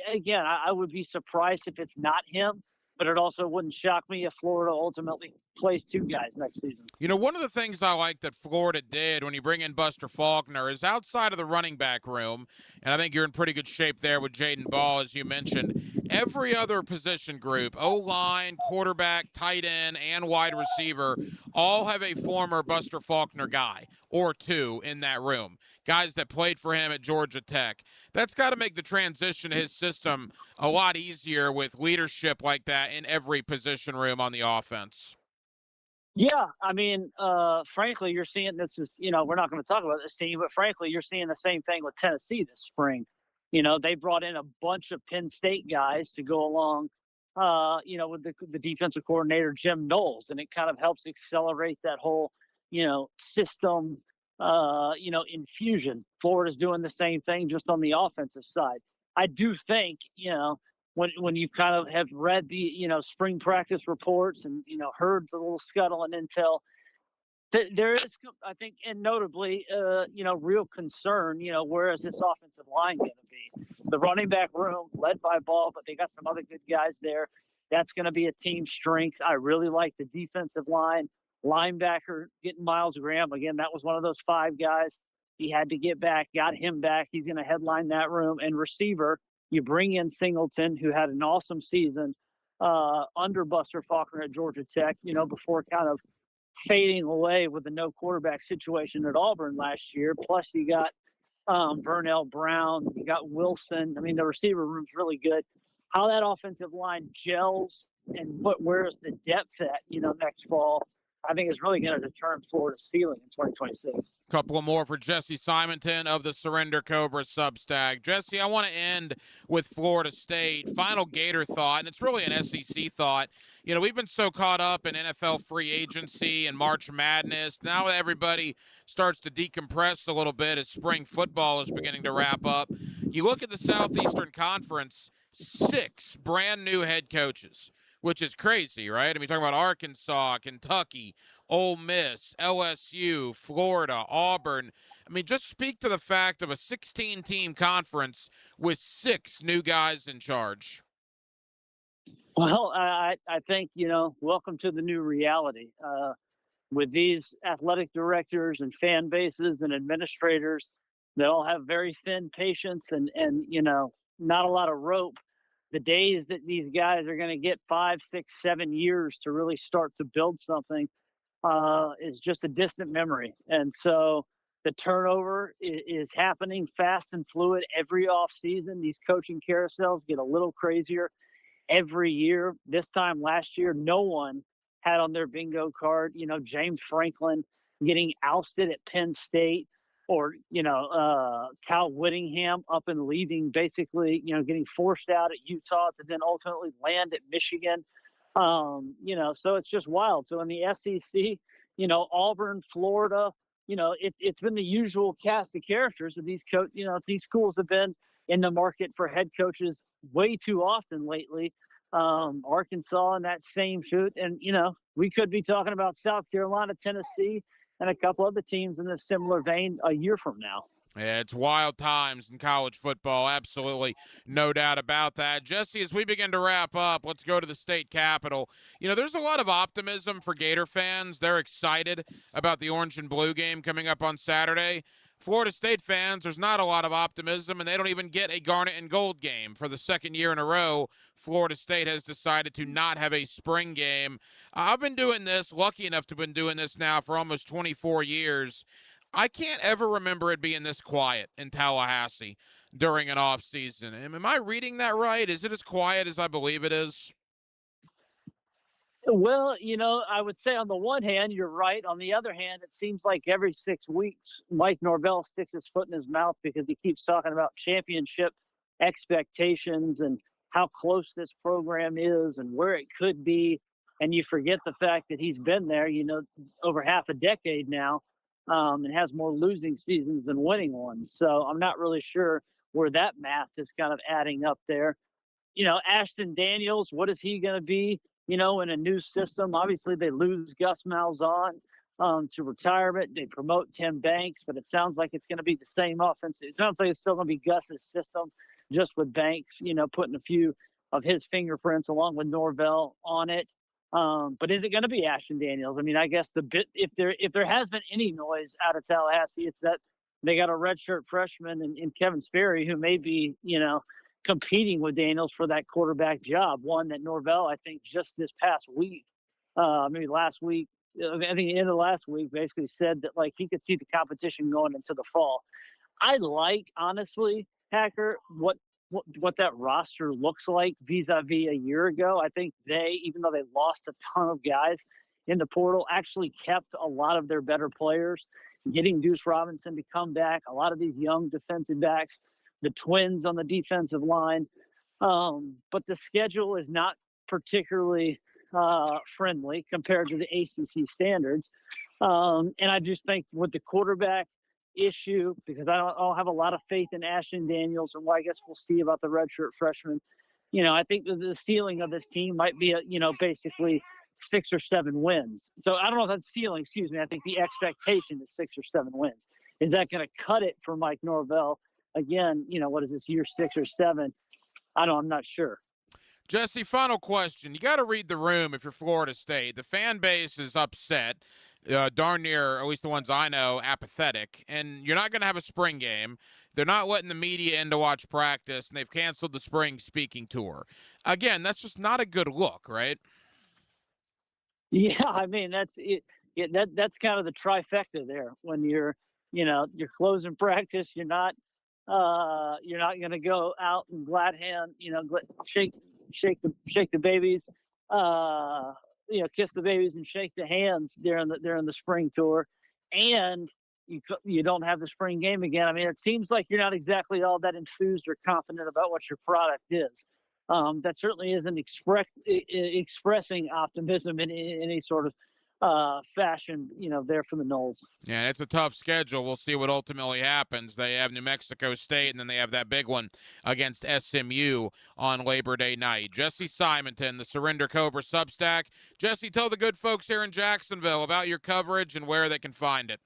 again, I would be surprised if it's not him, but it also wouldn't shock me if Florida ultimately plays two guys next season. One of the things I like that Florida did when you bring in Buster Faulkner is outside of the running back room, and I think you're in pretty good shape there with Jaden Ball, as you mentioned, every other position group, O-line, quarterback, tight end, and wide receiver, all have a former Buster Faulkner guy or two in that room, guys that played for him at Georgia Tech. That's got to make the transition to his system a lot easier with leadership like that in every position room on the offense. Yeah, I mean, frankly, you're seeing this is, we're not going to talk about this team, but frankly, you're seeing the same thing with Tennessee this spring. They brought in a bunch of Penn State guys to go along, with the defensive coordinator, Jim Knowles, and it kind of helps accelerate that whole, system, infusion. Florida's doing the same thing just on the offensive side. I do think, when you kind of have read the, spring practice reports and, heard the little scuttle and intel, there is, I think, and notably, real concern, where is this offensive line going to be? The running back room led by Ball, but they got some other good guys there. That's going to be a team strength. I really like the defensive line. Linebacker, getting Miles Graham. Again, that was one of those five guys. He had to get back, got him back. He's going to headline that room. And receiver, you bring in Singleton, who had an awesome season under Buster Faulkner at Georgia Tech, before kind of fading away with the no quarterback situation at Auburn last year. Plus, you got Vernell Brown, you got Wilson. I mean, the receiver room's really good. How that offensive line gels and where's the depth at, next fall, I think is really going to determine Florida's ceiling in 2026. Couple more for Jesse Simonton of the Surrender Cobra Substack. Jesse, I want to end with Florida State. Final Gator thought, and it's really an SEC thought. We've been so caught up in NFL free agency and March Madness. Now everybody starts to decompress a little bit as spring football is beginning to wrap up. You look at the Southeastern Conference, 6 brand new head coaches, which is crazy, right? I mean, talking about Arkansas, Kentucky, Ole Miss, LSU, Florida, Auburn. I mean, just speak to the fact of a 16-team conference with 6 new guys in charge. Well, I think, welcome to the new reality. With these athletic directors and fan bases and administrators that all have very thin patience and not a lot of rope, the days that these guys are going to get 5, 6, 7 years to really start to build something is just a distant memory. And so the turnover is happening fast and fluid every offseason. These coaching carousels get a little crazier every year. This time last year, no one had on their bingo card, James Franklin getting ousted at Penn State, or, Cal Whittingham up and leaving, basically, getting forced out at Utah to then ultimately land at Michigan. So it's just wild. So in the SEC, Auburn, Florida, it's been the usual cast of characters of these these schools have been in the market for head coaches way too often lately. Arkansas in that same shoot. And, we could be talking about South Carolina, Tennessee, and a couple other teams in a similar vein a year from now. Yeah, it's wild times in college football. Absolutely. No doubt about that. Jesse, as we begin to wrap up, let's go to the state capitol. There's a lot of optimism for Gator fans. They're excited about the orange and blue game coming up on Saturday. Florida State fans, there's not a lot of optimism, and they don't even get a Garnet and Gold game. For the second year in a row, Florida State has decided to not have a spring game. I've been doing this, lucky enough to have been doing this now for almost 24 years. I can't ever remember it being this quiet in Tallahassee during an off season. Am I reading that right? Is it as quiet as I believe it is? Well, I would say on the one hand, you're right. On the other hand, it seems like every 6 weeks, Mike Norvell sticks his foot in his mouth because he keeps talking about championship expectations and how close this program is and where it could be. And you forget the fact that he's been there, over half a decade now, and has more losing seasons than winning ones. So I'm not really sure where that math is kind of adding up there. Ashton Daniels, what is he going to be? In a new system. Obviously, they lose Gus Malzahn to retirement. They promote Tim Banks, but it sounds like it's going to be the same offense. It sounds like it's still going to be Gus's system, just with Banks, putting a few of his fingerprints along with Norvell on it. But is it going to be Ashton Daniels? I mean, I guess if there has been any noise out of Tallahassee, it's that they got a redshirt freshman in Kevin Sperry who may be, competing with Daniels for that quarterback job. One that Norvell, I think, just this past week, maybe last week, I think the end of last week, basically said that he could see the competition going into the fall. I like, honestly, Hacker, what that roster looks like vis-a-vis a year ago. I think they, even though they lost a ton of guys in the portal, actually kept a lot of their better players, getting Deuce Robinson to come back, a lot of these young defensive backs, the twins on the defensive line. But the schedule is not particularly friendly compared to the ACC standards. And I just think with the quarterback issue, because I don't have a lot of faith in Ashton Daniels, and I guess we'll see about the redshirt freshman. I think the ceiling of this team might be, basically 6 or 7 wins. So I don't know if that's ceiling, excuse me. I think the expectation is 6 or 7 wins. Is that going to cut it for Mike Norvell? Again, what is this, year 6 or 7? I'm not sure. Jesse, final question. You got to read the room if you're Florida State. The fan base is upset, darn near, at least the ones I know, apathetic. And you're not going to have a spring game. They're not letting the media in to watch practice, and they've canceled the spring speaking tour. Again, that's just not a good look, right? Yeah, I mean, that's it. That's kind of the trifecta there. When you're closing practice, you're not going to go out and glad hand, shake the babies, kiss the babies and shake the hands during the spring tour, and you don't have the spring game again. I mean, it seems like you're not exactly all that enthused or confident about what your product is. That certainly isn't expressing optimism in any sort of fashion, there for the Noles. Yeah, it's a tough schedule. We'll see what ultimately happens. They have New Mexico State, and then they have that big one against SMU on Labor Day night. Jesse Simonton, the Surrender Cobra Substack. Jesse, tell the good folks here in Jacksonville about your coverage and where they can find it.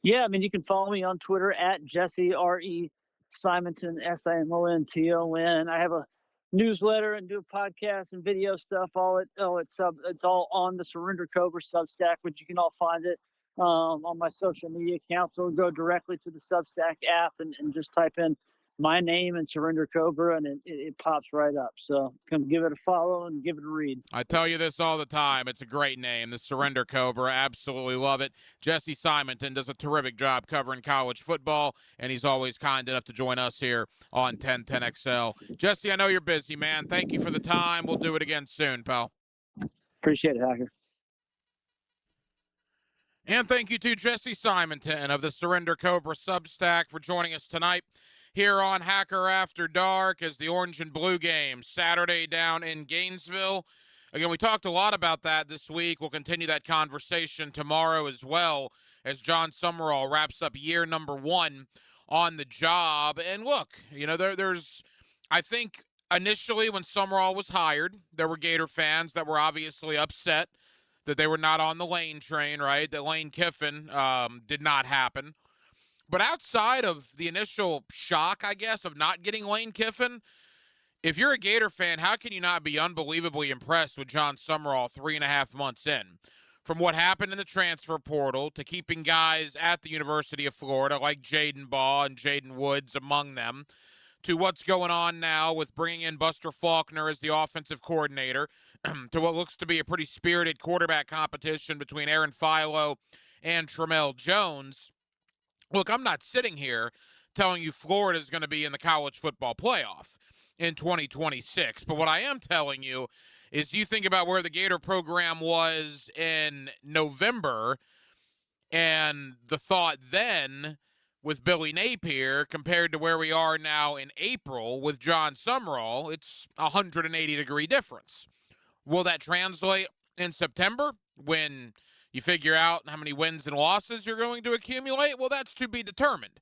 Yeah, I mean, you can follow me on Twitter at Jesse R.E. Simonton, Simonton. I have a newsletter and do a podcast and video stuff. It's all on the Surrender Cobra Substack, which you can all find it on my social media accounts, or go directly to the Substack app and just type in my name and Surrender Cobra, and it pops right up. So come give it a follow and give it a read. I tell you this all the time. It's a great name, the Surrender Cobra. Absolutely love it. Jesse Simonton does a terrific job covering college football, and he's always kind enough to join us here on 1010XL. Jesse, I know you're busy, man. Thank you for the time. We'll do it again soon, pal. Appreciate it, Hacker. And thank you to Jesse Simonton of the Surrender Cobra Substack for joining us tonight here on Hacker After Dark as the Orange and Blue game Saturday down in Gainesville. Again, we talked a lot about that this week. We'll continue that conversation tomorrow as well as John Summerall wraps up year number 1 on the job. And look, there's, I think initially when Summerall was hired, there were Gator fans that were obviously upset that they were not on the Lane train, right? That Lane Kiffin did not happen. But outside of the initial shock, I guess, of not getting Lane Kiffin, if you're a Gator fan, how can you not be unbelievably impressed with John Summerall 3.5 months in? from what happened in the transfer portal to keeping guys at the University of Florida like Jaden Baugh and Jaden Woods among them, to what's going on now with bringing in Buster Faulkner as the offensive coordinator, to what looks to be a pretty spirited quarterback competition between Aaron Philo and Tramel Jones. Look, I'm not sitting here telling you Florida is going to be in the college football playoff in 2026, but what I am telling you is you think about where the Gator program was in November and the thought then with Billy Napier compared to where we are now in April with John Sumrall, it's a 180-degree difference. Will that translate in September when you figure out how many wins and losses you're going to accumulate? Well, that's to be determined.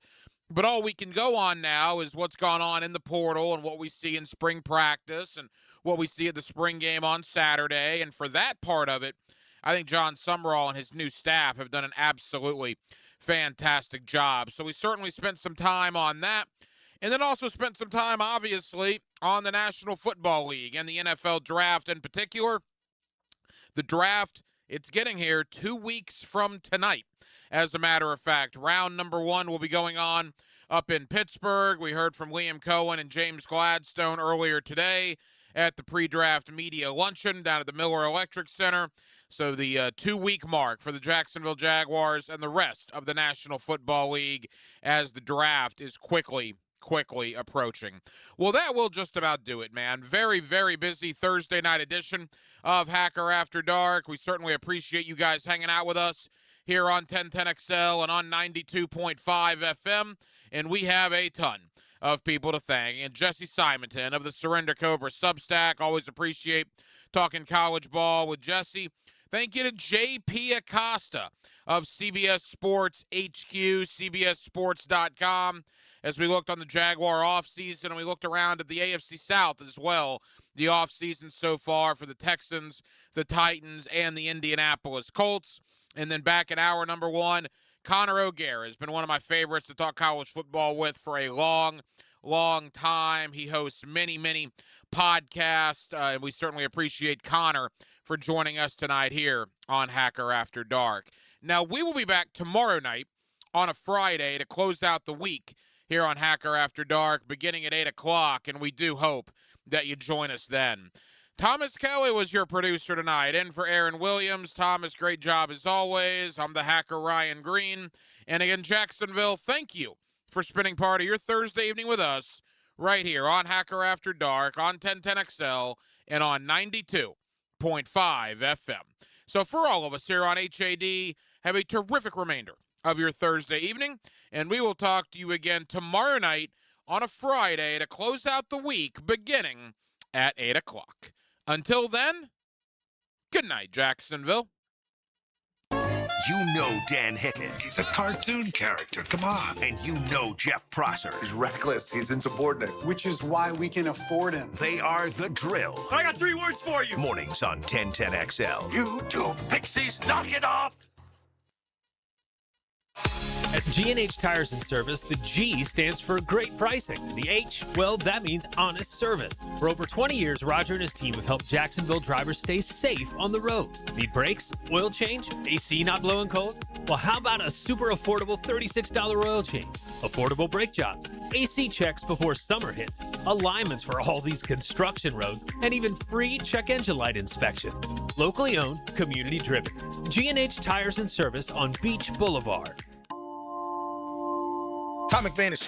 But all we can go on now is what's gone on in the portal and what we see in spring practice and what we see at the spring game on Saturday. And for that part of it, I think John Sumrall and his new staff have done an absolutely fantastic job. So we certainly spent some time on that. And then also spent some time, obviously, on the National Football League and the NFL draft in particular. The draft, it's getting here 2 weeks from tonight. As a matter of fact, round number 1 will be going on up in Pittsburgh. We heard from Liam Cohen and James Gladstone earlier today at the pre-draft media luncheon down at the Miller Electric Center. So the 2-week mark for the Jacksonville Jaguars and the rest of the National Football League as the draft is quickly approaching. Well, that will just about do it, man. Very, very busy Thursday night edition of Hacker After Dark. We certainly appreciate you guys hanging out with us here on 1010XL and on 92.5 FM, and we have a ton of people to thank. And Jesse Simonton of the Surrender Cobra Substack, always appreciate talking college ball with Jesse. Thank you to JP Acosta of CBS Sports HQ, CBSSports.com. As we looked on the Jaguar offseason and we looked around at the AFC South as well, the offseason so far for the Texans, the Titans, and the Indianapolis Colts. And then back at hour number 1, Connor O'Gara has been one of my favorites to talk college football with for a long time. He hosts many podcasts, and we certainly appreciate Connor for joining us tonight here on Hacker After Dark. Now, we will be back tomorrow night on a Friday to close out the week here on Hacker After Dark, beginning at 8 o'clock, and we do hope that you join us then. Thomas Kelly was your producer tonight, in for Aaron Williams. Thomas, great job as always. I'm the Hacker Ryan Green. And again, Jacksonville, thank you for spending part of your Thursday evening with us right here on Hacker After Dark, on 1010XL, and on 92.5 FM. So for all of us here on HAD, have a terrific remainder of your Thursday evening, and we will talk to you again tomorrow night on a Friday to close out the week beginning at 8 o'clock. Until then, good night, Jacksonville. You know Dan Hicken. He's a cartoon character. Come on. And you know Jeff Prosser. He's reckless. He's insubordinate. Which is why we can afford him. They are The Drill. I got 3 words for you. Mornings on 1010XL. You two pixies, knock it off. At G&H Tires and Service, the G stands for great pricing. The H, well, that means honest service. For over 20 years, Roger and his team have helped Jacksonville drivers stay safe on the road. Need brakes? Oil change? AC not blowing cold? Well, how about a super affordable $36 oil change? Affordable brake jobs, AC checks before summer hits, alignments for all these construction roads, and even free check engine light inspections. Locally owned, community driven. G&H Tires and Service on Beach Boulevard. Tom McMahon is